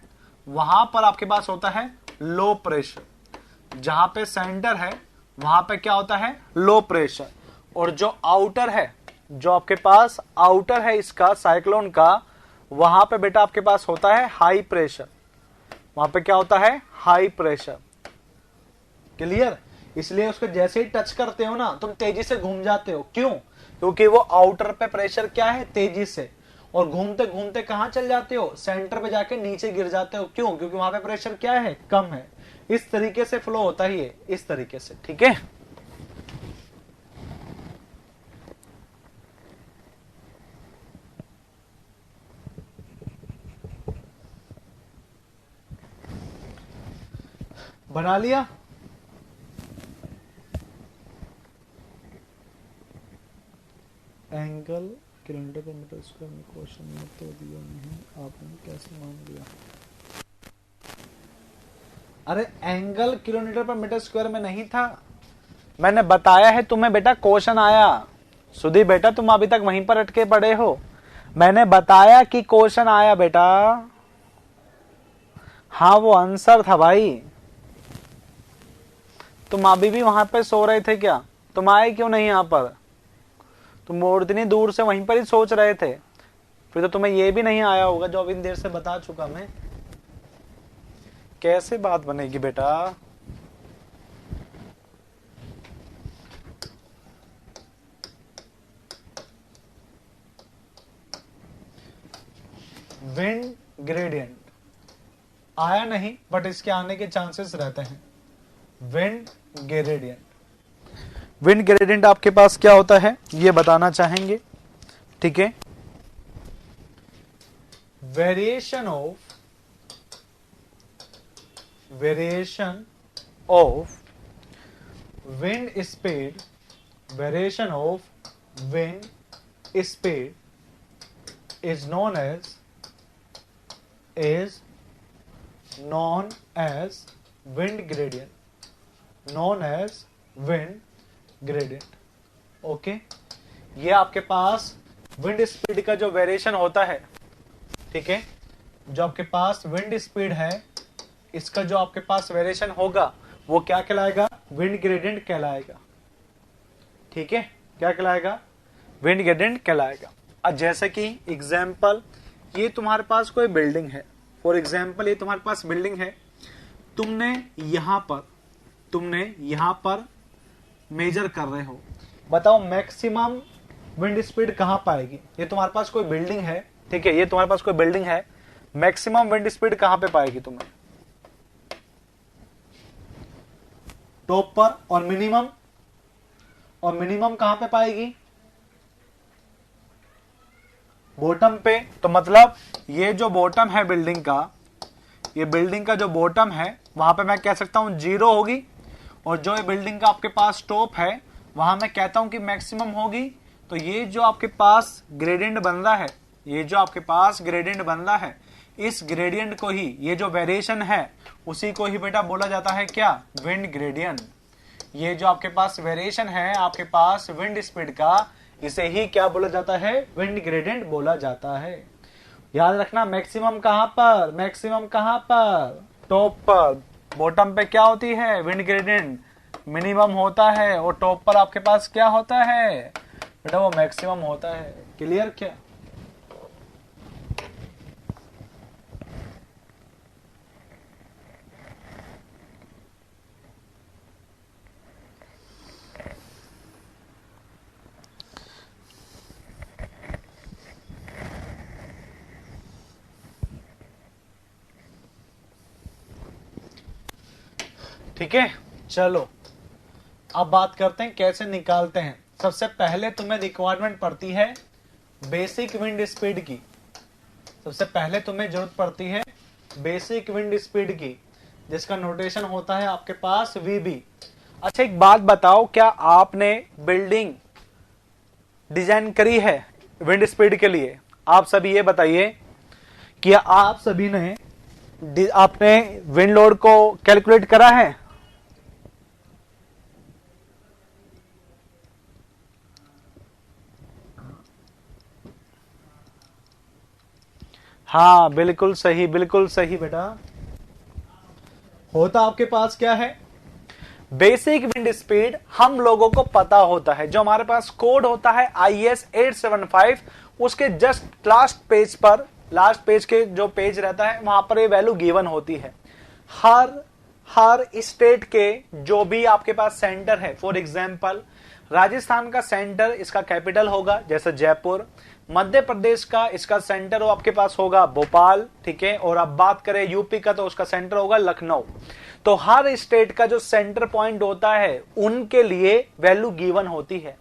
वहां पर आपके पास होता है लो प्रेशर। जहां पे सेंटर है वहां पे क्या होता है? Low pressure. और जो आउटर है, जो आपके पास आउटर है इसका साइक्लोन का, वहां पे बेटा आपके पास होता है हाई प्रेशर। वहां पे क्या होता है? High pressure. क्लियर? इसलिए उसको जैसे ही टच करते हो ना, तुम तेजी से घूम जाते हो। क्यों? क्योंकि वो आउटर पे प्रेशर क्या है? तेजी से। और घूमते घूमते कहां चल जाते हो? सेंटर पे जाके नीचे गिर जाते हो। क्यों? क्योंकि वहां पे प्रेशर क्या है? कम है। इस तरीके से फ्लो होता ही है, इस तरीके से। ठीक है, बना लिया? एंगल किलोमीटर पर मीटर स्क्वायर में क्वेश्चन में तो दिया नहीं, आपने कैसे मान लिया? अरे एंगल किलोमीटर पर मीटर स्क्वायर में नहीं था, मैंने बताया है तुम्हें बेटा। क्वेश्चन आया सुधी बेटा, तुम अभी तक वहीं पर अटके पड़े हो। मैंने बताया कि क्वेश्चन आया बेटा। हाँ वो आंसर था भाई। तुम अभी भी वहां पे सो रहे थे क्या? तुम आए क्यों नहीं यहाँ पर? तुम और इतनी दूर से वहीं पर ही सोच रहे थे, फिर तो तुम्हें ये भी नहीं आया होगा जो अभी देर से बता चुका मैं। कैसे बात बनेगी बेटा? विंड ग्रेडियंट आया नहीं, बट इसके आने के चांसेस रहते हैं। विंड ग्रेडियंट, विंड ग्रेडियंट आपके पास क्या होता है ये बताना चाहेंगे? ठीक है, variation of wind speed, variation of wind speed is known as wind gradient, known as wind gradient. Okay, ये आपके पास विंड स्पीड का जो वेरिएशन होता है, ठीक है, जो आपके पास विंड स्पीड है, इसका जो आपके पास वेरिएशन होगा वो क्या कहलाएगा? विंड ग्रेडियंट कहलाएगा। ठीक है, क्या कहलाएगा? विंड ग्रेडियंट कहलाएगा। अब जैसे कि एग्जाम्पल, ये तुम्हारे पास कोई बिल्डिंग है, फॉर एग्जाम्पल ये तुम्हारे पास बिल्डिंग है, तुमने यहां पर मेजर कर रहे हो, बताओ मैक्सिमम विंड स्पीड कहां पाएगी? ये तुम्हारे पास कोई बिल्डिंग है, ठीक है, ये तुम्हारे पास कोई बिल्डिंग है, मैक्सिमम विंड स्पीड कहां पे पाएगी तुम्हें? टॉप पर। और मिनिमम कहां पे पाएगी? बॉटम पे, तो मतलब ये जो बॉटम है बिल्डिंग का, ये बिल्डिंग का जो बॉटम है वहां पे मैं कह सकता हूं 0 होगी, और जो ये बिल्डिंग का आपके पास टॉप है वहां मैं कहता हूं कि मैक्सिमम होगी। तो ये जो आपके पास ग्रेडियंट बन रहा है, ये जो आपके पास ग्रेडियंट बन रहा है, इस ग्रेडियंट को ही, ये जो वेरिएशन है उसी को ही बेटा बोला जाता है क्या, विंड ग्रेडियंट। ये जो आपके पास वेरिएशन है आपके पास विंड स्पीड का, इसे ही क्या बोला जाता है, विंड ग्रेडियंट बोला जाता है। याद रखना मैक्सिमम कहां पर, मैक्सिमम कहां पर, टॉप पर। बॉटम पे क्या होती है, विंड ग्रेडियंट मिनिमम होता है, और टॉप पर आपके पास क्या होता है बेटा, वो मैक्सिमम होता है। क्लियर क्या? ठीक है, चलो अब बात करते हैं कैसे निकालते हैं। सबसे पहले तुम्हें रिक्वायरमेंट पड़ती है बेसिक विंड स्पीड की। सबसे पहले तुम्हें जरूरत पड़ती है बेसिक विंड स्पीड की, जिसका नोटेशन होता है आपके पास वीबी। अच्छा एक बात बताओ, क्या आपने बिल्डिंग डिजाइन करी है विंड स्पीड के लिए? आप सभी ये बताइए, क्या आप सभी ने आपने विंड लोड को कैलकुलेट करा है? हाँ बिल्कुल सही, बिल्कुल सही बेटा। होता आपके पास क्या है, बेसिक विंड स्पीड हम लोगों को पता होता है। जो हमारे पास कोड होता है IS 875, उसके जस्ट लास्ट पेज पर, लास्ट पेज के जो पेज रहता है वहां पर ये वैल्यू गिवन होती है। हर स्टेट के जो भी आपके पास सेंटर है, फॉर एग्जांपल राजस्थान का सेंटर इसका कैपिटल होगा जैसे जयपुर, मध्य प्रदेश का इसका सेंटर हो आपके पास होगा भोपाल, ठीक है, और अब बात करें यूपी का तो उसका सेंटर होगा लखनऊ। तो हर स्टेट का जो सेंटर पॉइंट होता है उनके लिए वैल्यू गिवन होती है।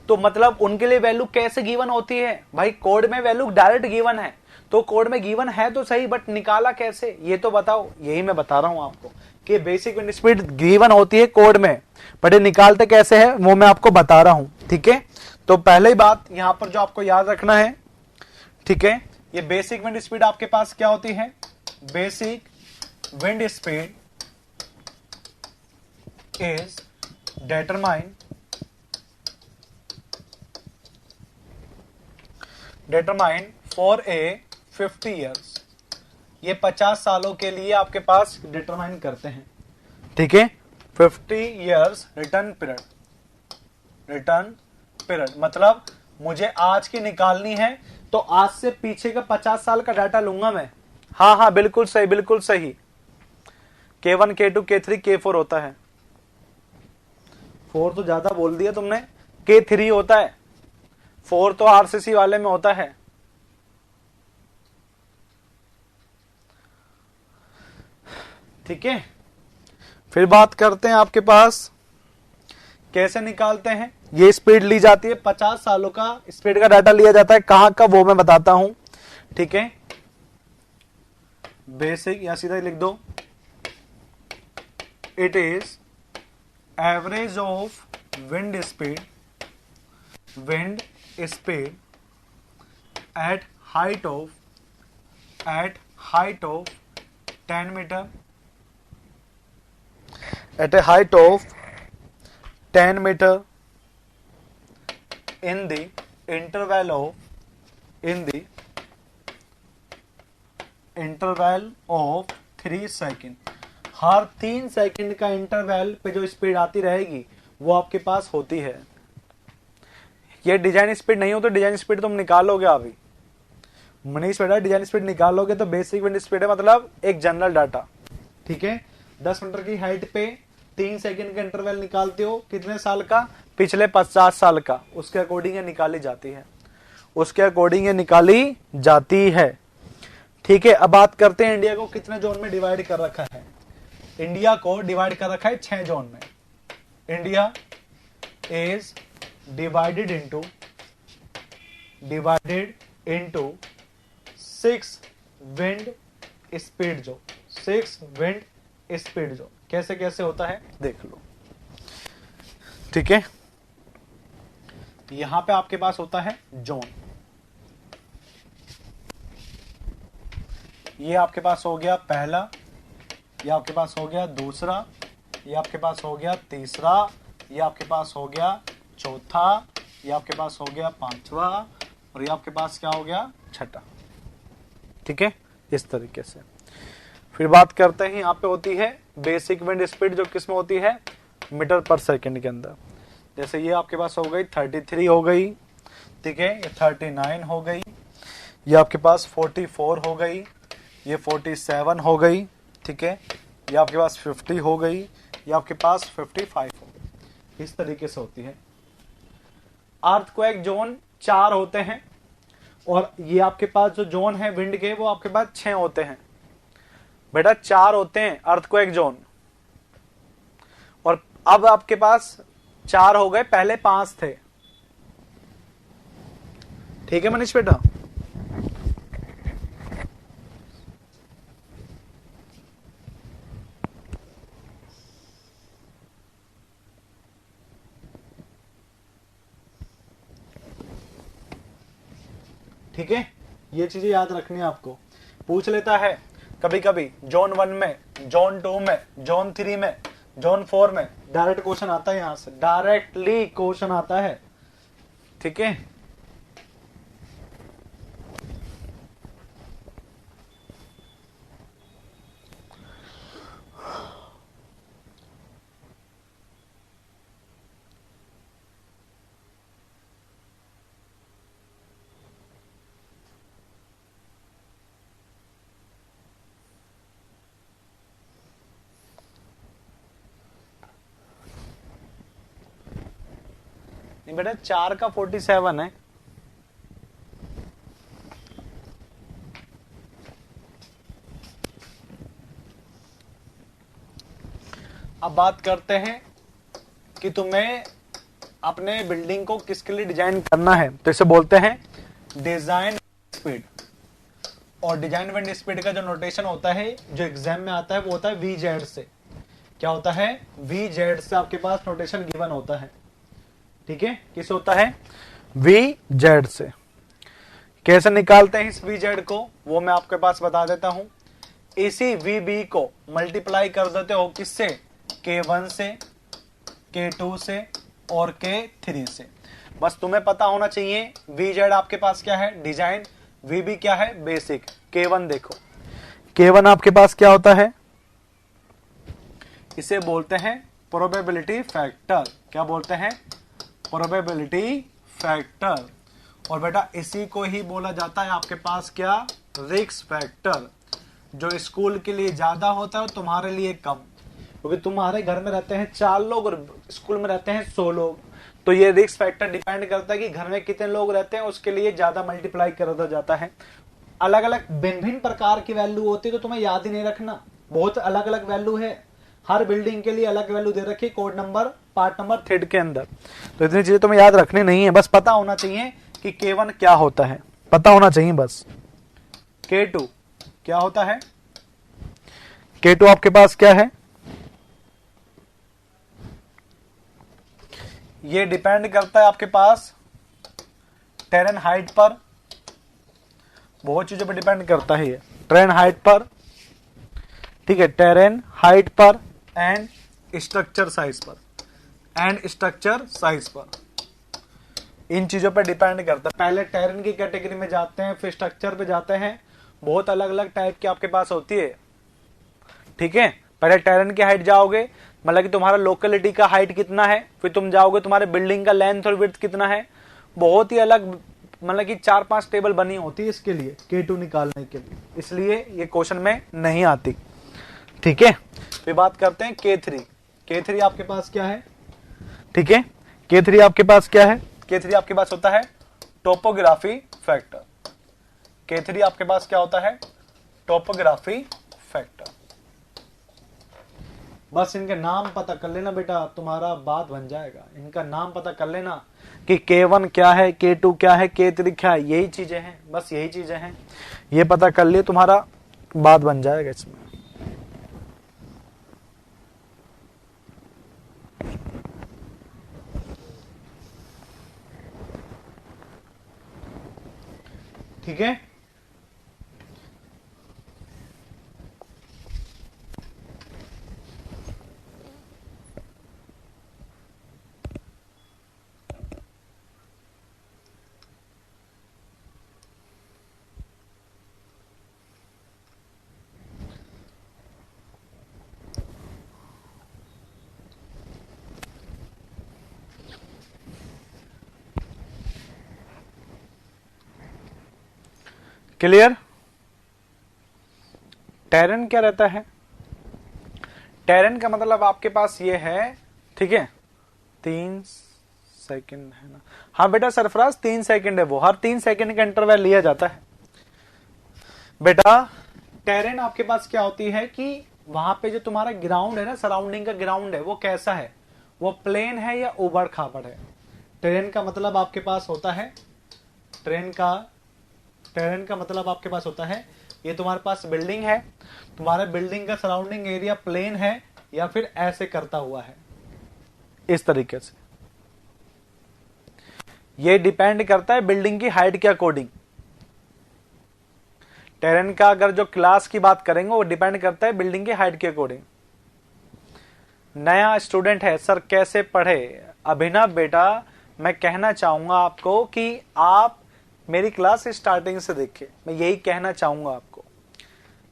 तो मतलब उनके लिए वैल्यू कैसे गिवन होती है भाई, कोड में वैल्यू डायरेक्ट गिवन है, तो कोड में गिवन है तो सही, बट निकाला कैसे ये तो बताओ। यही मैं बता रहा हूं आपको कि बेसिक विंड स्पीड गिवन होती है कोड में, बट ये निकालते कैसे है वो मैं आपको बता रहा हूं, ठीक है। तो पहले ही बात यहां पर जो आपको याद रखना है, ठीक है, ये बेसिक विंड स्पीड आपके पास क्या होती है, basic wind speed is determined for a 50 years। ये 50 सालों के लिए आपके पास डिटरमाइन करते हैं, ठीक है। 50 years रिटर्न पीरियड मतलब मुझे आज की निकालनी है तो आज से पीछे का 50 साल का डाटा लूंगा मैं। हाँ हाँ बिल्कुल सही, बिल्कुल सही। K1 K2 K3 K4 होता है, 4 तो ज्यादा बोल दिया तुमने, K3 होता है, 4 तो RCC वाले में होता है। ठीक है, फिर बात करते हैं आपके पास कैसे निकालते हैं। ये स्पीड ली जाती है, 50 सालों का स्पीड का डाटा लिया जाता है, कहां का वो मैं बताता हूं, ठीक है। बेसिक या सीधा लिख दो, it is average of wind speed at height of 10 metre, at a height of 10 meter in the interval of 3 second. Her 3 second का इंटरवल पे जो स्पीड आती रहेगी वो आपके पास होती है। ये डिजाइन स्पीड नहीं हो तो डिजाइन स्पीड तुम निकालोगे अभी, मनीष बेटा डिजाइन स्पीड निकालोगे तो बेसिक विंड स्पीड है मतलब एक जनरल डाटा, ठीक है। 10 मीटर की हाइट पे 3 सेकंड का इंटरवल निकालते हो, कितने साल का, पिछले 50 साल का, उसके अकॉर्डिंग ये निकाली जाती है, ठीक है। अब बात करते हैं इंडिया को कितने जोन में डिवाइड कर रखा है। इंडिया को डिवाइड कर रखा है 6 जोन में। India is divided into 6 wind speed जो 6 विंड स्पीड जो कैसे कैसे होता है देख लो। ठीक है, यहां पे आपके पास होता है जोन, ये आपके पास हो गया पहला, ये आपके पास हो गया दूसरा, ये आपके पास हो गया तीसरा, ये आपके पास हो गया चौथा, ये आपके पास हो गया पांचवा और ये आपके पास क्या हो गया छठा। ठीक है, इस तरीके से। फिर बात करते हैं यहाँ पे होती है बेसिक विंड स्पीड जो किसमें होती है मीटर पर सेकंड के अंदर। जैसे ये आपके पास हो गई 33 हो गई, ठीक है, ये 39 हो गई, ये आपके पास 44 हो गई, ये 47 हो गई, ठीक है, ये आपके पास 50 हो गई, ये आपके पास 55 हो गई। इस तरीके से होती है। अर्थक्वेक जोन 4 होते हैं और ये आपके पास जो जोन है विंड के वो आपके पास 6 होते हैं। बेटा 4 होते हैं अर्थक्वेक जोन और अब आपके पास 4 हो गए, पहले 5 थे। ठीक है मनीष बेटा, ठीक है, ये चीजें याद रखनी है आपको। पूछ लेता है कभी कभी जोन 1 में, जोन 2 में, जोन 3 में, जोन 4 में, डायरेक्ट क्वेश्चन आता है, यहां से डायरेक्टली क्वेश्चन आता है। ठीक है, नहीं बेटा 4 का 47 है। अब बात करते हैं कि तुम्हें अपने बिल्डिंग को किसके लिए डिजाइन करना है, तो इसे बोलते हैं डिजाइन स्पीड। और डिजाइन विंड स्पीड का जो नोटेशन होता है जो एग्जाम में आता है वो होता है VZ से। क्या होता है VZ से आपके पास नोटेशन गिवन होता है। ठीक है, किस होता है VZ से। कैसे निकालते हैं इस VZ को वो मैं आपके पास बता देता हूं। इसी VB को मल्टीप्लाई कर देते हो किससे, K1 से, K2 से और K3 से। बस तुम्हें पता होना चाहिए VZ आपके पास क्या है डिजाइन, VB क्या है बेसिक, K1 देखो, K1 आपके पास क्या होता है, इसे बोलते हैं प्रोबेबिलिटी फैक्टर। क्या बोलते हैं प्रोबेबिलिटी फैक्टर। और बेटा इसी को ही बोला जाता है आपके पास क्या रिस्क फैक्टर। जो स्कूल के लिए ज्यादा होता है तुम्हारे लिए कम, क्योंकि तुम्हारे घर में रहते हैं 4 लोग और स्कूल में रहते हैं 100 लोग, तो ये रिस्क फैक्टर डिपेंड करता है कि घर में कितने लोग रहते हैं, उसके लिए ज्यादा मल्टीप्लाई कर जाता है। अलग अलग भिन्न भिन्न प्रकार की वैल्यू होती है, तो तुम्हें याद ही नहीं रखना, बहुत अलग अलग वैल्यू है, हर बिल्डिंग के लिए अलग वैल्यू दे रखी code number part number thread के अंदर। तो इतनी चीजें तुम्हें याद रखनी नहीं है, बस पता होना चाहिए कि K1 क्या होता है, पता होना चाहिए बस। K2 क्या होता है, K2 आपके पास क्या है, ये डिपेंड करता है आपके पास टेरेन हाइट पर, बहुत चीजों पर डिपेंड करता है ये, टेरेन हाइट पर, ठीक है, टेरेन हाइट पर एंड स्ट्रक्चर साइज पर, एंड स्ट्रक्चर साइज पर, इन चीजों पर डिपेंड करता है। पहले टेरेन की कैटेगरी में जाते हैं फिर स्ट्रक्चर पे जाते हैं, बहुत अलग अलग टाइप की आपके पास होती है। ठीक है, पहले टेरेन की हाइट जाओगे, मतलब कि तुम्हारा लोकेलिटी का हाइट कितना है, फिर तुम जाओगे तुम्हारे बिल्डिंग का लेंथ और विड्थ कितना है, बहुत ही अलग, मतलब कि 4-5 टेबल बनी होती है इसके लिए K2 निकालने के लिए, इसलिए ये क्वेश्चन में नहीं आती। ठीक है, फिर बात करते हैं K3। K3 आपके पास क्या है, ठीक है, K3 आपके पास क्या है, K3 आपके पास होता है टोपोग्राफी फैक्टर। K3 आपके पास क्या होता है टोपोग्राफी फैक्टर। बस इनके नाम पता कर लेना बेटा, तुम्हारा बात बन जाएगा। इनका नाम पता कर लेना कि K1 क्या है, K2 क्या है, K3 क्या है, यही चीजें हैं, बस यही चीजें हैं। ये पता कर लिए तुम्हारा बात बन जाएगा इसमें। ठीक है, क्लियर। टेरेन क्या रहता है? टेरेन का मतलब आपके पास ये है, ठीक है, 3 सेकंड है ना। हाँ बेटा सरफराज 3 सेकंड है, वो हर 3 सेकंड का इंटरवल लिया जाता है बेटा। टेरेन आपके पास क्या होती है कि वहां पे जो तुम्हारा ग्राउंड है ना, सराउंडिंग का ग्राउंड है, वो कैसा है, वो प्लेन है या उबड़ खाबड़ है। टेरेन का मतलब आपके पास होता है, टेरेन का मतलब आपके पास होता है, ये तुम्हारे पास बिल्डिंग है, तुम्हारे बिल्डिंग का सराउंडिंग एरिया प्लेन है या फिर ऐसे करता हुआ है, इस तरीके से। ये डिपेंड करता है बिल्डिंग की हाइट के अकॉर्डिंग। टेरेन का अगर जो क्लास की बात करेंगे वो डिपेंड करता है बिल्डिंग की हाइट के अकॉर्डिंग। नया स्टूडेंट है सर कैसे पढ़े? अभिनव बेटा मैं कहना चाहूंगा आपको कि आप मेरी क्लास स्टार्टिंग से देखिए, मैं यही कहना चाहूंगा आपको,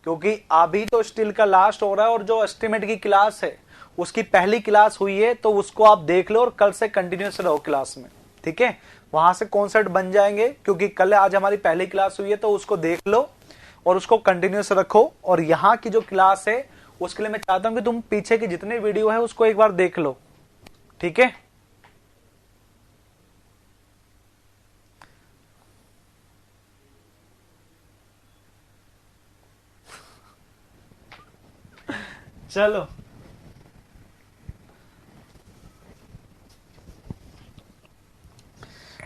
क्योंकि अभी तो स्टिल का लास्ट हो रहा है और जो एस्टिमेट की क्लास है उसकी पहली क्लास हुई है, तो उसको आप देख लो और कल से कंटिन्यूस रहो क्लास में, ठीक है। वहां से कॉन्सेप्ट बन जाएंगे, क्योंकि कल आज हमारी पहली क्लास हुई है, तो उसको देख लो और उसको कंटिन्यूस रखो। और यहाँ की जो क्लास है उसके लिए मैं चाहता हूं कि तुम पीछे की जितने वीडियो है उसको एक बार देख लो, ठीक है। चलो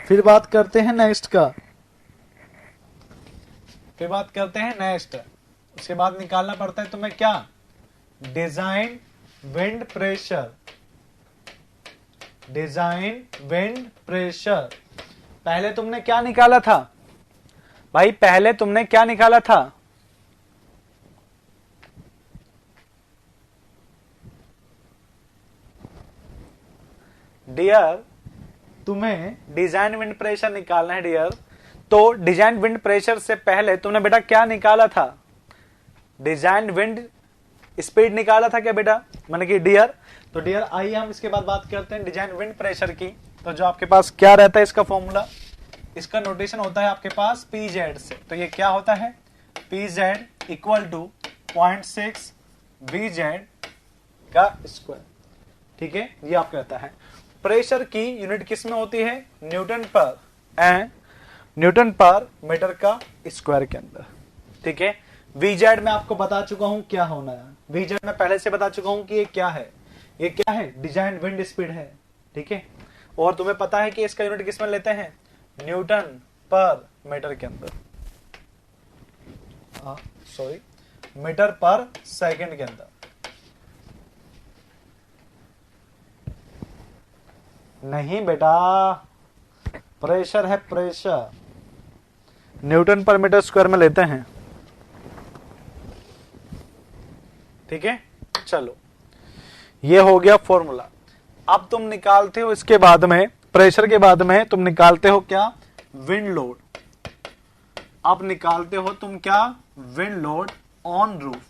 फिर बात करते हैं नेक्स्ट का, फिर बात करते हैं नेक्स्ट। उसके बाद निकालना पड़ता है तुम्हें क्या, design wind pressure, design wind pressure. पहले तुमने क्या निकाला था भाई, पहले तुमने क्या निकाला था? डियर तुम्हें डिजाइन विंड प्रेशर निकालना है डियर। तो डिजाइन विंड प्रेशर से पहले तुमने बेटा क्या निकाला था? डिजाइन विंड स्पीड निकाला था क्या बेटा, मैंने कि डियर। तो डियर आइए हम इसके बाद बात करते हैं डिजाइन विंड प्रेशर की। तो जो आपके पास क्या रहता है इसका फॉर्मूला, इसका नोटेशन होता है आपके पास PZ से। तो ये क्या होता है, PZ इक्वल टू 0.6 VZ का स्क्वायर, ठीक है। ये आपका रहता है। प्रेशर की यूनिट किस में होती है, न्यूटन पर न्यूटन पर मीटर का स्क्वायर के अंदर, ठीक है। VZ में आपको बता चुका हूं क्या होना है, VZ में पहले से बता चुका हूं कि ये क्या है, ये क्या है, डिजाइन विंड स्पीड है, ठीक है। और तुम्हें पता है कि इसका यूनिट किस में लेते हैं, न्यूटन पर मीटर के अंदर, सॉरी मीटर पर सेकंड के अंदर। नहीं बेटा, प्रेशर है प्रेशर, न्यूटन पर मीटर स्क्वायर में लेते हैं, ठीक है। चलो ये हो गया फॉर्मूला। अब तुम निकालते हो इसके बाद में, प्रेशर के बाद में तुम निकालते हो क्या, विंड लोड। अब निकालते हो तुम क्या, विंड लोड ऑन रूफ।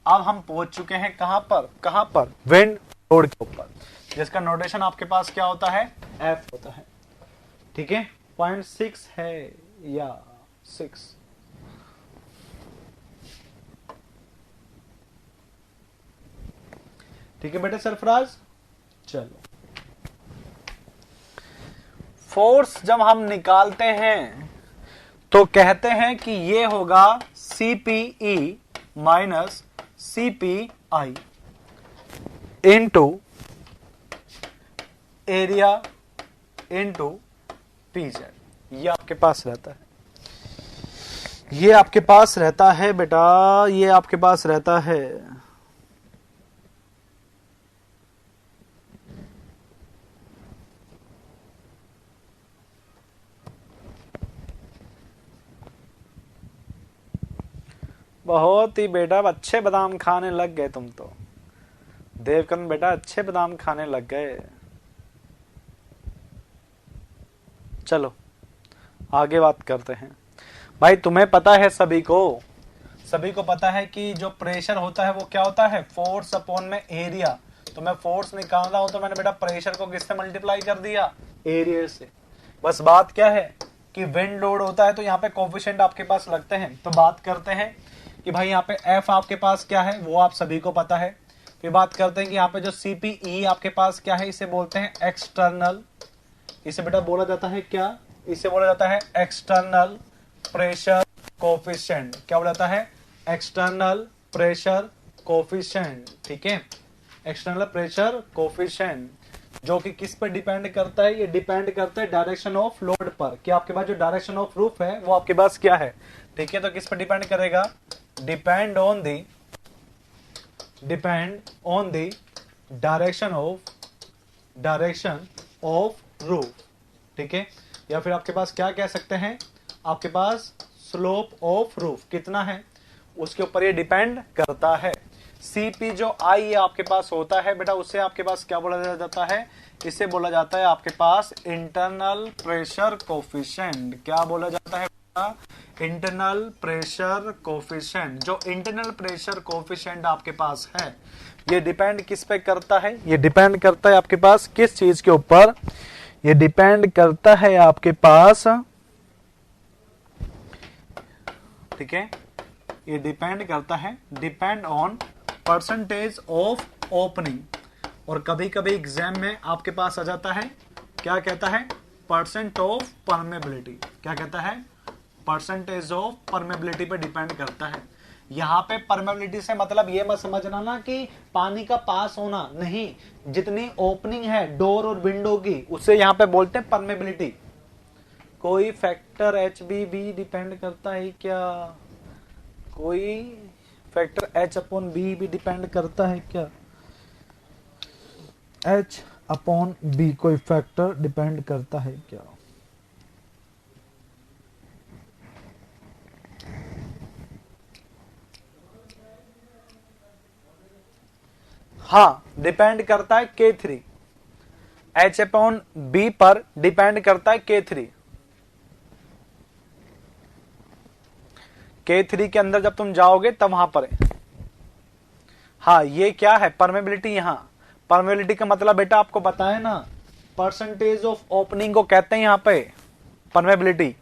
अब हम पहुंच चुके हैं कहां पर, विंड लोड के ऊपर, जिसका नोटेशन आपके पास क्या होता है, F होता है, ठीक है। 0.6 है या 6, ठीक है बेटे सरफराज। चलो फोर्स जब हम निकालते हैं तो कहते हैं कि ये होगा CPE minus CPI। Into area into PZ, ये आपके पास रहता है, ये आपके पास रहता है बेटा, ये आपके पास रहता है। बहुत ही बेटा अच्छे बादाम खाने लग गए तुम तो, देवकर्ण बेटा अच्छे बादाम खाने लग गए। चलो आगे बात करते हैं। भाई तुम्हें पता है, सभी को पता है कि जो प्रेशर होता है वो क्या होता है, फोर्स अपॉन में एरिया। तो मैं फोर्स निकाल रहा हूं तो मैंने बेटा प्रेशर को किससे मल्टीप्लाई कर दिया, एरिया से। बस बात क्या है कि विंड लोड होता है तो यहाँ पे कोफिशिएंट आपके पास लगते हैं। तो बात करते हैं कि भाई यहाँ पे एफ आपके पास क्या है, वो आप सभी को पता है। फिर बात करते हैं कि यहाँ पे जो सीपीई आपके पास क्या है, इसे बोलते हैं एक्सटर्नल, इसे बेटा बोला जाता है क्या, इसे बोला जाता है एक्सटर्नल प्रेशर कोफिशिएंट। क्या बोला जाता है, एक्सटर्नल प्रेशर कोफिशिएंट। ठीक है, एक्सटर्नल प्रेशर कोफिशिएंट, जो कि किस पर डिपेंड करता है, ये डिपेंड करता है डायरेक्शन ऑफ लोड पर, कि आपके पास जो डायरेक्शन ऑफ रूफ है वो आपके पास क्या है। ठीक है, तो किस पर डिपेंड करेगा, depend on the direction of roof. ठीक है, या फिर आपके पास क्या कह सकते हैं, आपके पास स्लोप ऑफ रूफ कितना है उसके ऊपर ये डिपेंड करता है। सीपी जो आई आपके पास होता है बेटा, उससे आपके पास क्या बोला जाता है, इसे बोला जाता है आपके पास इंटरनल प्रेशर कोफिशिएंट। क्या बोला जाता है बेटा, इंटरनल प्रेशर कोफिशिएंट। जो इंटरनल प्रेशर कोफिशिएंट आपके पास है ये डिपेंड किस पे करता है, ये डिपेंड करता है आपके पास किस चीज के ऊपर, ये डिपेंड करता है आपके पास, ठीक है, ये डिपेंड करता है, depend on percentage of opening. और कभी कभी एग्जाम में आपके पास आ जाता है, क्या कहता है, परसेंट ऑफ परमेबिलिटी। क्या कहता है, परसेंटेज ऑफ परमेबिलिटी पे डिपेंड करता है। यहाँ पे परमेबिलिटी से मतलब ये मत समझना ना कि पानी का पास होना, नहीं, जितनी ओपनिंग है डोर और विंडो की उससे यहाँ पे बोलते हैं परमेबिलिटी। कोई फैक्टर एच भी डिपेंड करता है क्या, कोई फैक्टर एच अपॉन बी भी डिपेंड करता है क्या, एच अपॉन बी कोई फैक्टर डिपेंड करता है क्या। हाँ, डिपेंड करता है K3, एच अपॉन बी पर डिपेंड करता है K3। K3 के अंदर जब तुम जाओगे तब वहां पर है। हाँ, ये क्या है, परमेबिलिटी। यहाँ परमेबिलिटी का मतलब बेटा आपको पता है ना, परसेंटेज ऑफ ओपनिंग को कहते हैं यहाँ पे परमेबिलिटी।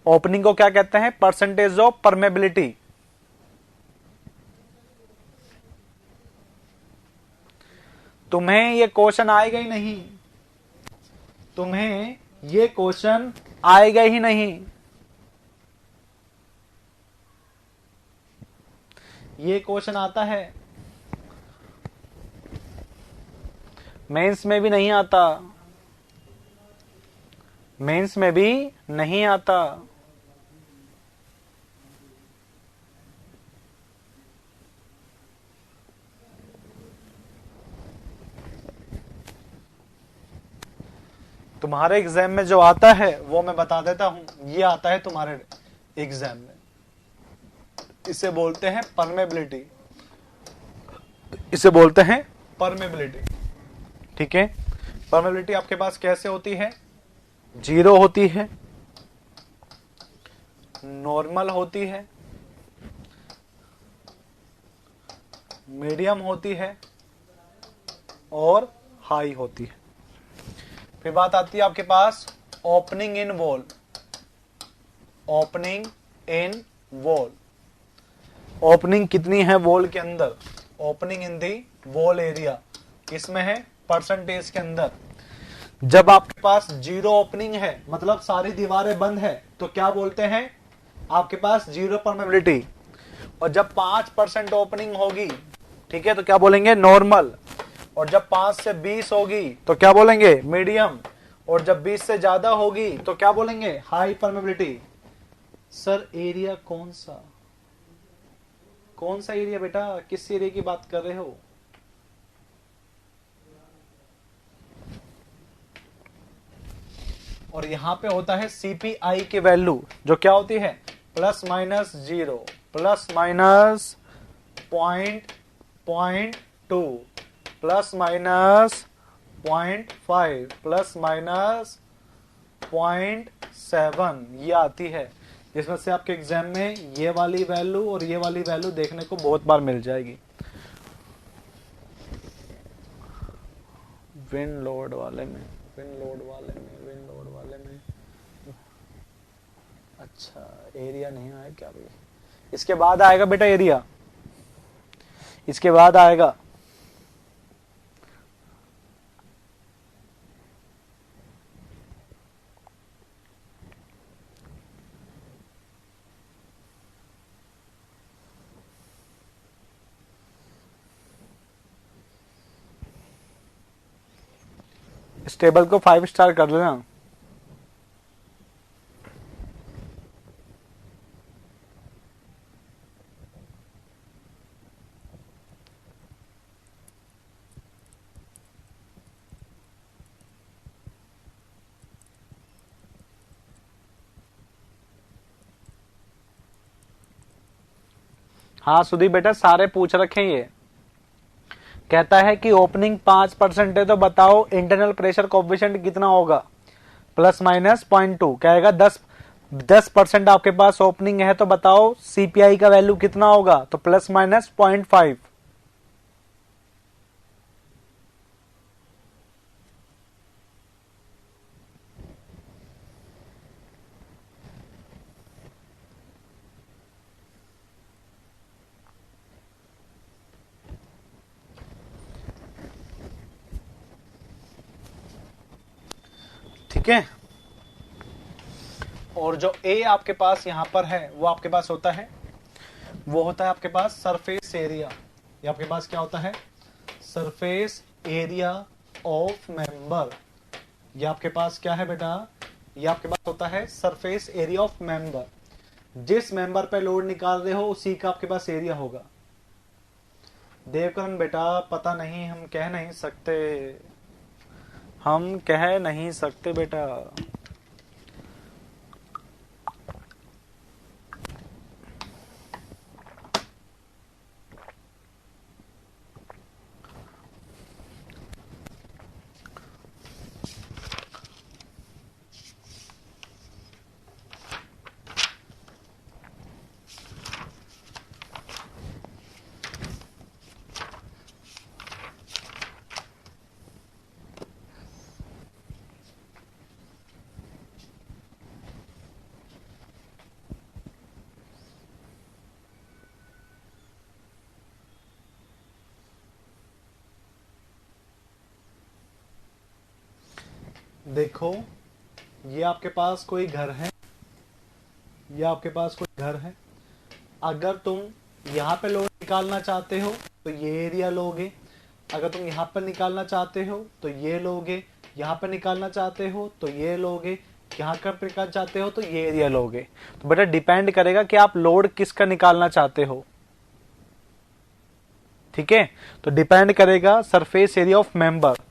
ओपनिंग को क्या कहते हैं, परसेंटेज ऑफ परमेबिलिटी। तुम्हें ये क्वेश्चन आएगा ही नहीं, तुम्हें ये क्वेश्चन आएगा ही नहीं, ये क्वेश्चन आता है, मेंस में भी नहीं आता, मेंस में भी नहीं आता। तुम्हारे एग्जाम में जो आता है वो मैं बता देता हूं, ये आता है तुम्हारे एग्जाम में, इसे बोलते हैं परमेबिलिटी, इसे बोलते हैं परमेबिलिटी। ठीक है, परमेबिलिटी आपके पास कैसे होती है, 0 होती है, नॉर्मल होती है, मीडियम होती है और हाई होती है। फिर बात आती है आपके पास opening in wall, opening in wall, opening कितनी है वॉल के अंदर, opening in the wall area, किसमें है, परसेंटेज के अंदर। जब आपके पास 0 ओपनिंग है मतलब सारी दीवारें बंद है तो क्या बोलते हैं, आपके पास 0 परमेबिलिटी। और जब 5% ओपनिंग होगी, ठीक है, तो क्या बोलेंगे, नॉर्मल। और जब 5 से 20 होगी तो क्या बोलेंगे? मीडियम। और जब 20 से ज्यादा होगी तो क्या बोलेंगे? High permeability. सर एरिया कौन सा? कौन सा एरिया बेटा? किस एरिया की बात कर रहे हो? और यहां पे होता है सीपीआई की वैल्यू, जो क्या होती है? Plus minus 0, plus minus .2, plus minus 0.5, plus minus 0.7, ये आती है। जिसमें से आपके एग्जाम में ये वाली वैल्यू और ये वाली वैल्यू देखने को बहुत बार मिल जाएगी। विंड लोड वाले में, विंड लोड वाले में, विंड लोड वाले में, अच्छा एरिया नहीं आया क्या भाई? इसके बाद आएगा बेटा एरिया, इसके बाद आएगा। इस टेबल को 5 स्टार कर देना। हाँ सुदीप बेटा सारे पूछ रखे हैं। ये कहता है कि ओपनिंग 5% है तो बताओ इंटरनल प्रेशर कोएफिशिएंट कितना होगा? Plus minus 0.2। कहेगा 10% आपके पास ओपनिंग है तो बताओ सीपीआई का वैल्यू कितना होगा? तो प्लस माइनस 0.5। ठीक है। और जो ए आपके पास यहां पर है वो आपके पास होता है, वो होता है आपके पास सरफेस एरिया। ये आपके पास क्या होता है? Surface area of member. ये आपके पास क्या है बेटा? ये आपके पास होता है सरफेस एरिया ऑफ मेंबर। जिस मेंबर पे लोड निकाल रहे हो उसी का आपके पास एरिया होगा। देवकरण बेटा पता नहीं, हम कह नहीं सकते, हम कह नहीं सकते बेटा। देखो ये आपके पास कोई घर है, ये आपके पास कोई घर है। अगर तुम यहाँ पे लोड निकालना चाहते हो तो ये एरिया लोगे, अगर तुम यहाँ पर निकालना चाहते हो तो ये लोगे, यहाँ पर निकालना चाहते हो तो ये लोगे, यहाँ पर निकालना चाहते हो तो ये एरिया लोगे। तो बेटा डिपेंड करेगा कि आप लोड किसका निकालना चाहते हो। ठीक है, तो डिपेंड करेगा सरफेस एरिया ऑफ मेंबर।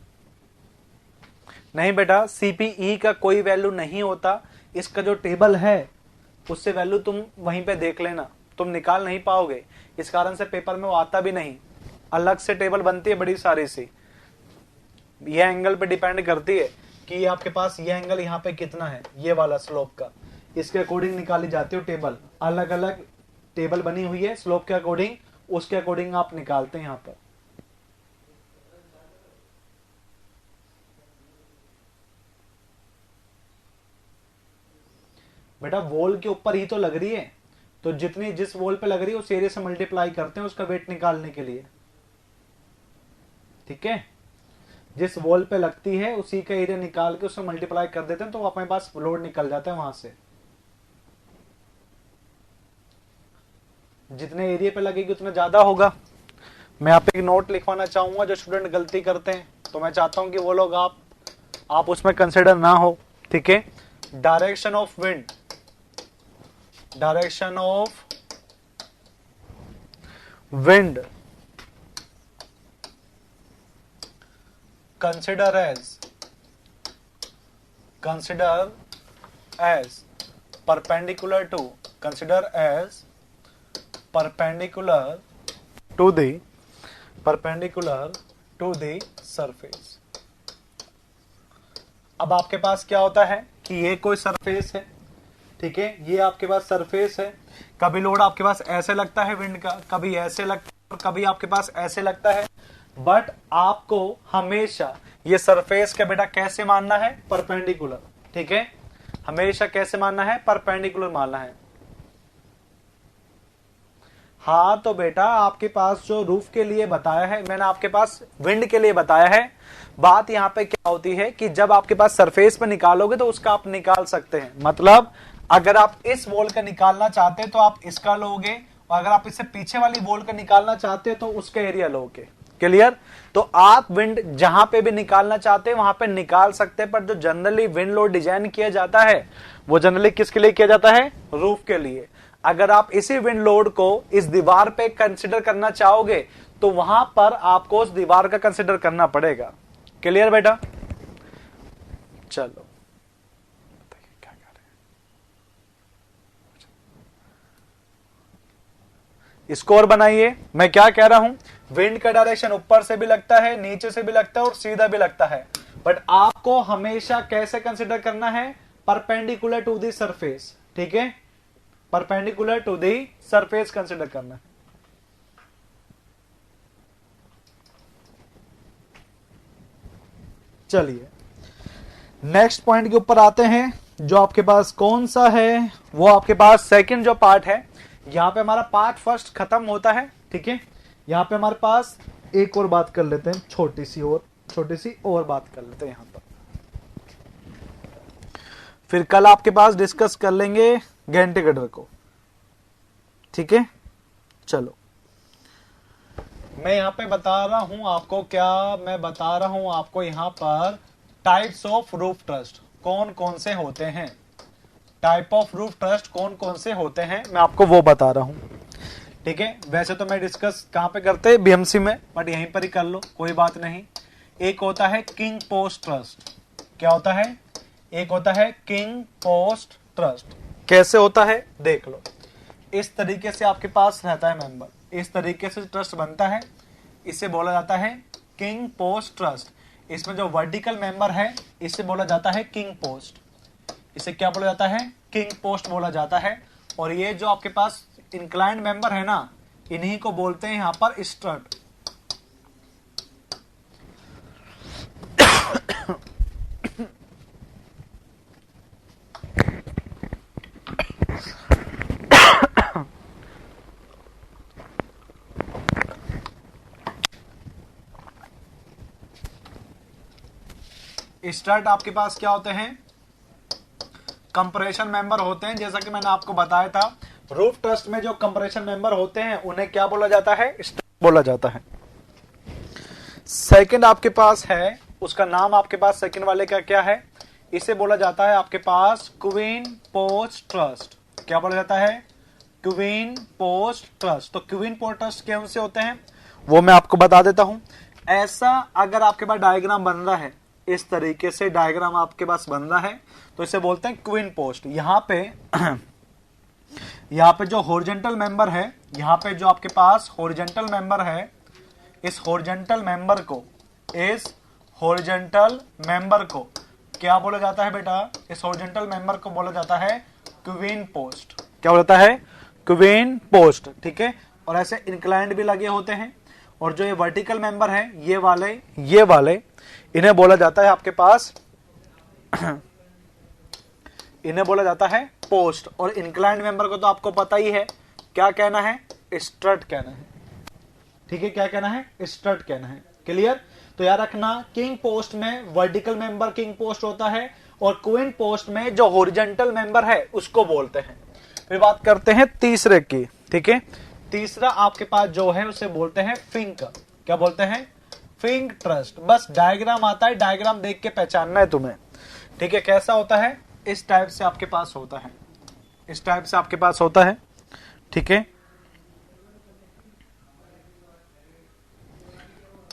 नहीं बेटा सीपीई का कोई वैल्यू नहीं होता, इसका जो टेबल है उससे वैल्यू तुम वहीं पे देख लेना, तुम निकाल नहीं पाओगे। इस कारण से पेपर में वो आता भी नहीं, अलग से टेबल बनती है बड़ी सारी सी। ये एंगल पे डिपेंड करती है कि आपके पास ये एंगल यहाँ पे कितना है, ये वाला स्लोप का, इसके अकॉर्डिंग निकाली जाती है टेबल। अलग अलग टेबल बनी हुई है स्लोप के अकॉर्डिंग, उसके अकॉर्डिंग आप निकालते हैं यहाँ पर। बेटा वॉल के ऊपर ही तो लग रही है, तो जितनी जिस वॉल पे लग रही है उस एरिया से मल्टीप्लाई करते हैं उसका वेट निकालने के लिए। ठीक है, जिस वॉल पे लगती है उसी का एरिया निकाल के उससे मल्टीप्लाई कर देते हैं तो अपने पास लोड निकल जाता है वहां से। जितने एरिया पे लगेगी उतना ज्यादा होगा, मैं यहाँ पे एक नोट लिखवाना चाहूंगा, जो स्टूडेंट गलती करते हैं तो मैं चाहता हूं कि वो लोग आप उसमें कंसिडर ना हो, ठीक है। Direction of wind, direction of wind consider as perpendicular to, consider as perpendicular to the surface। अब आपके पास क्या होता है कि ये कोई सरफेस है, ठीक है, ये आपके पास सरफेस है। कभी लोड आपके पास ऐसे लगता है विंड का, कभी ऐसे लगता है और कभी आपके पास ऐसे लगता है, बट आपको हमेशा ये सरफेस का बेटा कैसे मानना है, परपेंडिकुलर, ठीक है, हमेशा कैसे मानना है, परपेंडिकुलर मानना है। हाँ तो बेटा आपके पास जो रूफ के लिए बताया है, मैंने आपके पास विंड के लिए बताया है। बात यहाँ पे क्या होती है कि जब आपके पास सरफेस पे निकालोगे तो उसका आप निकाल सकते हैं, मतलब अगर आप इस वॉल का निकालना चाहते हैं तो आप इसका लोगे, और अगर आप इससे पीछे वाली वॉल का निकालना चाहते हैं तो उसका एरिया लोगे। क्लियर? तो आप विंड जहां पे भी निकालना चाहते हैं वहां पे निकाल सकते हैं, पर जो जनरली विंड लोड डिजाइन किया जाता है वो जनरली किसके लिए किया जाता है, रूफ के लिए। अगर आप इसी विंड लोड को इस दीवार पे कंसिडर करना चाहोगे तो वहां पर आपको उस दीवार का कंसिडर करना पड़ेगा। क्लियर बेटा? चलो क्या कर रहे हैं, इसको और बनाइए। मैं क्या कह रहा हूं, विंड का डायरेक्शन ऊपर से भी लगता है, नीचे से भी लगता है और सीधा भी लगता है, बट आपको हमेशा कैसे कंसिडर करना है, परपेंडिकुलर टू द सरफेस, ठीक है, perpendicular to the surface consider करना है। चलिए नेक्स्ट पॉइंट के ऊपर आते हैं, जो आपके पास कौन सा है, वो आपके पास सेकंड जो पार्ट है। यहां पे हमारा पार्ट फर्स्ट खत्म होता है, ठीक है। यहां पे हमारे पास एक और बात कर लेते हैं, छोटी सी और बात कर लेते हैं यहां पर, फिर कल आपके पास डिस्कस कर लेंगे गेंटिगडर को, ठीक है। चलो मैं यहां पे बता रहा हूं आपको, क्या मैं बता रहा हूं आपको यहां पर टाइप्स ऑफ रूफ ट्रस्ट कौन कौन से होते हैं, टाइप ऑफ रूफ ट्रस्ट कौन कौन से होते हैं, मैं आपको वो बता रहा हूं, ठीक है। वैसे तो मैं डिस्कस कहां पे करते हैं, बीएमसी में, बट यहीं पर ही कर लो, कोई बात नहीं। एक होता है किंग पोस्ट ट्रस्ट, क्या होता है, एक होता है किंग पोस्ट ट्रस्ट। कैसे होता है देख लो, इस तरीके से आपके पास रहता है मेंबर, इस तरीके से ट्रस्ट बनता है, इसे बोला जाता है किंग पोस्ट ट्रस्ट। इसमें जो वर्टिकल मेंबर है इसे बोला जाता है किंग पोस्ट, इसे क्या बोला जाता है, किंग पोस्ट बोला जाता है। और ये जो आपके पास इंक्लाइंड मेंबर है ना, इन्हीं को बोलते हैं यहां पर स्ट्रट। स्ट्रट आपके पास क्या होते हैं, कंप्रेशन मेंबर होते हैं। जैसा कि मैंने आपको बताया था, रूफ ट्रस्ट में जो कंप्रेशन मेंबर होते हैं उन्हें क्या बोला जाता है, स्ट्रट बोला जाता है। सेकंड आपके पास है, उसका नाम आपके पास सेकंड वाले का क्या है, इसे बोला जाता है आपके पास क्वीन पोस्ट ट्रस्ट। क्या बोला जाता है, क्वीन पोस्ट ट्रस्ट। तो क्वीन पोस्ट ट्रस्ट कौन से होते हैं वो मैं आपको बता देता हूं। ऐसा अगर आपके पास डायग्राम बन रहा है, इस तरीके से डायग्राम आपके पास बन रहा है, तो इसे बोलते हैं क्वीन पोस्ट। यहां पे जो हॉरिजॉन्टल मेंबर है, यहां पे जो आपके पास हॉरिजॉन्टल मेंबर है, इस हॉरिजॉन्टल मेंबर को क्या बोला जाता है बेटा, इस हॉरिजॉन्टल मेंबर को बोला जाता है क्वीन पोस्ट। क्या बोला जाता है, क्वीन पोस्ट, ठीक है। और ऐसे इंक्लाइंड भी लगे होते हैं। और जो ये वर्टिकल मेंबर है, ये वाले इन्हें बोला जाता है आपके पास इन्हें बोला जाता है पोस्ट। और इंक्लाइंड मेंबर को तो आपको पता ही है, क्या कहना है, स्ट्रट कहना है, ठीक है। क्या कहना है, स्ट्रट कहना है। क्लियर? तो याद रखना, किंग पोस्ट में वर्टिकल मेंबर किंग पोस्ट होता है, और क्वीन पोस्ट में जो हॉरिजॉन्टल मेंबर है उसको बोलते हैं। फिर बात करते हैं तीसरे की, ठीक है। तीसरा आपके पास जो है उसे बोलते हैं फिंक। क्या बोलते हैं? Fink trust. बस डायग्राम आता है, डायग्राम देख के पहचानना है तुम्हें, ठीक है? कैसा होता है? इस टाइप से आपके पास होता है, इस टाइप से आपके पास होता है, ठीक है?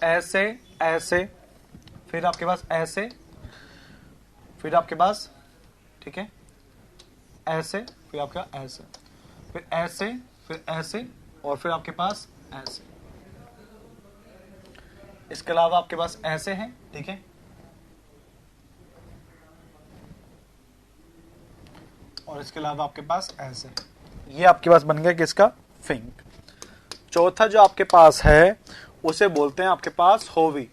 ऐसे ऐसे, फिर आपके पास ऐसे, फिर आपके पास, ठीक है, ऐसे, फिर आपका ऐसे, फिर ऐसे, फिर ऐसे, और फिर आपके पास ऐसे। इसके अलावा आपके पास ऐसे हैं, ठीक है, और इसके अलावा आपके पास ऐसे। ये आपके पास बन गया किसका? फिंक। चौथा जो आपके पास है उसे बोलते हैं आपके पास होवी,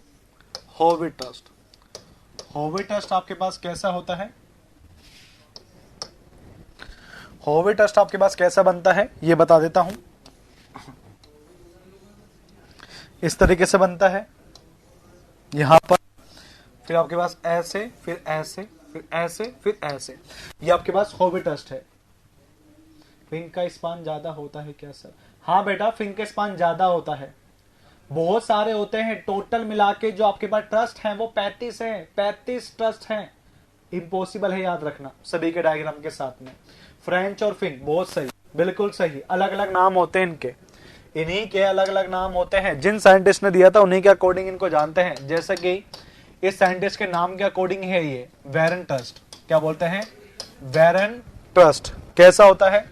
होवी ट्रस्ट। होवी ट्रस्ट आपके पास कैसा होता है? होवी ट्रस्ट आपके पास कैसा बनता है ये बता देता हूं। इस तरीके से बनता है, यहां पर, फिर आपके पास ऐसे, फिर ऐसे, फिर ऐसे, फिर ऐसे। ये आपके पास होवी ट्रस्ट है। फिंक का स्पान ज्यादा होता है क्या सर? हाँ बेटा, फिंक का स्पान ज्यादा होता है, बहुत सारे होते हैं। टोटल मिला के जो आपके पास ट्रस्ट हैं वो 35 हैं, 35 ट्रस्ट हैं। इम्पॉसिबल है याद रखना सभी के डायग्राम के साथ में। फ्रेंच और फिंक, बहुत सही, बिल्कुल सही। अलग अलग नाम होते हैं इनके, इन्हीं के अलग अलग नाम होते हैं। जिन साइंटिस्ट ने दिया था उन्हीं के अकॉर्डिंग इनको जानते हैं। जैसे कि इस साइंटिस्ट के नाम के अकॉर्डिंग है ये वेरन ट्रस्ट। क्या बोलते हैं? Warren trust. कैसा होता है?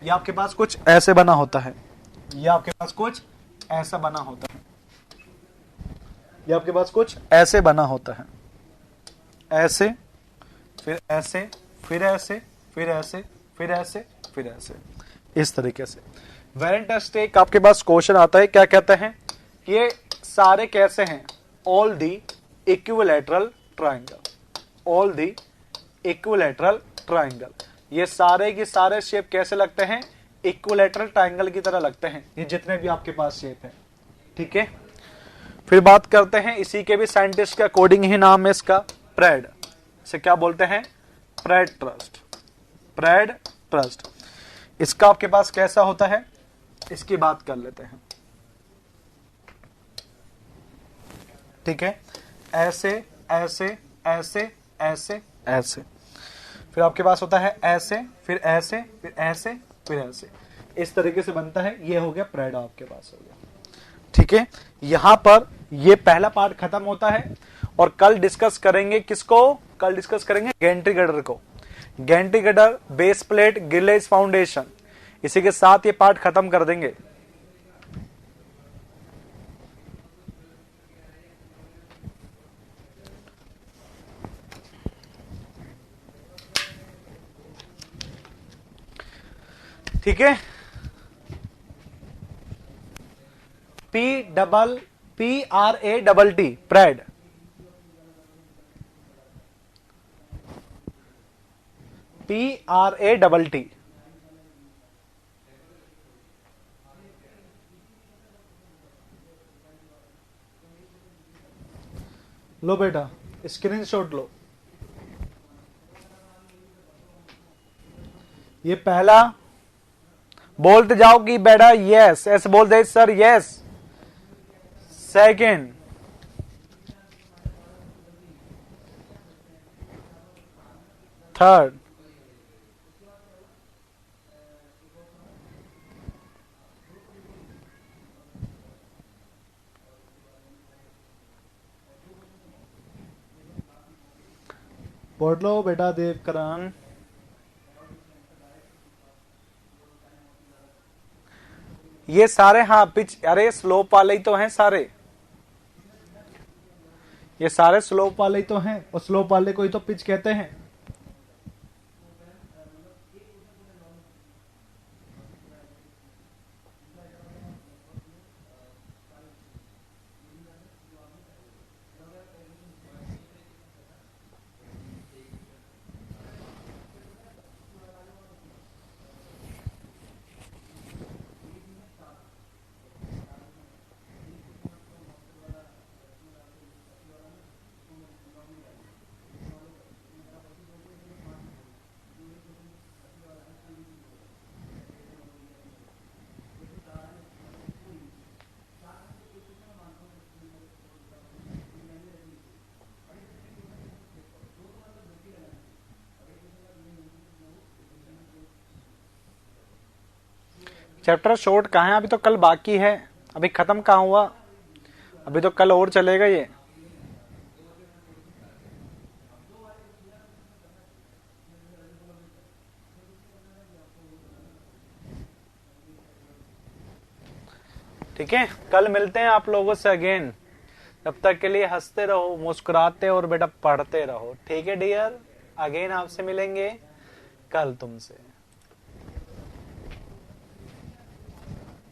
ये आपके पास कुछ ऐसे बना होता है, ये आपके पास कुछ ऐसा बना होता है, ये आपके पास कुछ ऐसे बना होता है, ऐसे, फिर ऐसे, फिर ऐसे, फिर ऐसे, फिर ऐसे, फिर ऐसे, इस तरीके से। वेरन ट्रस्ट एक आपके पास क्वेश्चन आता है, क्या कहते हैं? ये सारे कैसे हैं? All the equilateral triangle, all the equilateral triangle. ये सारे के सारे शेप कैसे लगते हैं? इक्विलैटरल ट्रायंगल की तरह लगते हैं, ये जितने भी आपके पास शेप है, ठीक है? फिर बात करते हैं इसी के भी साइंटिस्ट के अकॉर्डिंग ही नाम है इसका, प्रेड। इसे क्या बोलते हैं? Pratt truss, Pratt truss. इसका आपके पास कैसा होता है? इसकी बात कर लेते हैं, ठीक है? ऐसे ऐसे ऐसे ऐसे ऐसे, फिर आपके पास होता है ऐसे, फिर ऐसे, फिर ऐसे, फिर ऐसे, इस तरीके से बनता है। ये हो गया प्रेड, आपके पास हो गया, ठीक है? यहां पर ये पहला पार्ट खत्म होता है और कल डिस्कस करेंगे किसको? कल डिस्कस करेंगे गैंट्री गडर को। Gantry girder, base plate, grillage foundation, इसी के साथ ये पार्ट खत्म कर देंगे। ठीक है? PRADD, prayed. PRADD। लो बेटा, स्क्रीनशॉट लो। ये पहला बोलते जाओ कि बेटा यस, ऐसे बोल दे सर यस। सेकंड, थर्ड, बोल लो बेटा देवकरण। ये सारे, हाँ पिच, अरे स्लोप वाले ही तो हैं सारे, ये सारे स्लोप वाले ही तो हैं, और स्लोप वाले को ही तो पिच कहते हैं। चैप्टर शॉर्ट कहाँ है, अभी तो कल बाकी है, अभी खत्म कहाँ हुआ, अभी तो कल और चलेगा ये। ठीक है, कल मिलते हैं आप लोगों से अगेन। तब तक के लिए हंसते रहो, मुस्कुराते और बेटा पढ़ते रहो। ठीक है डियर, अगेन आपसे मिलेंगे कल तुमसे।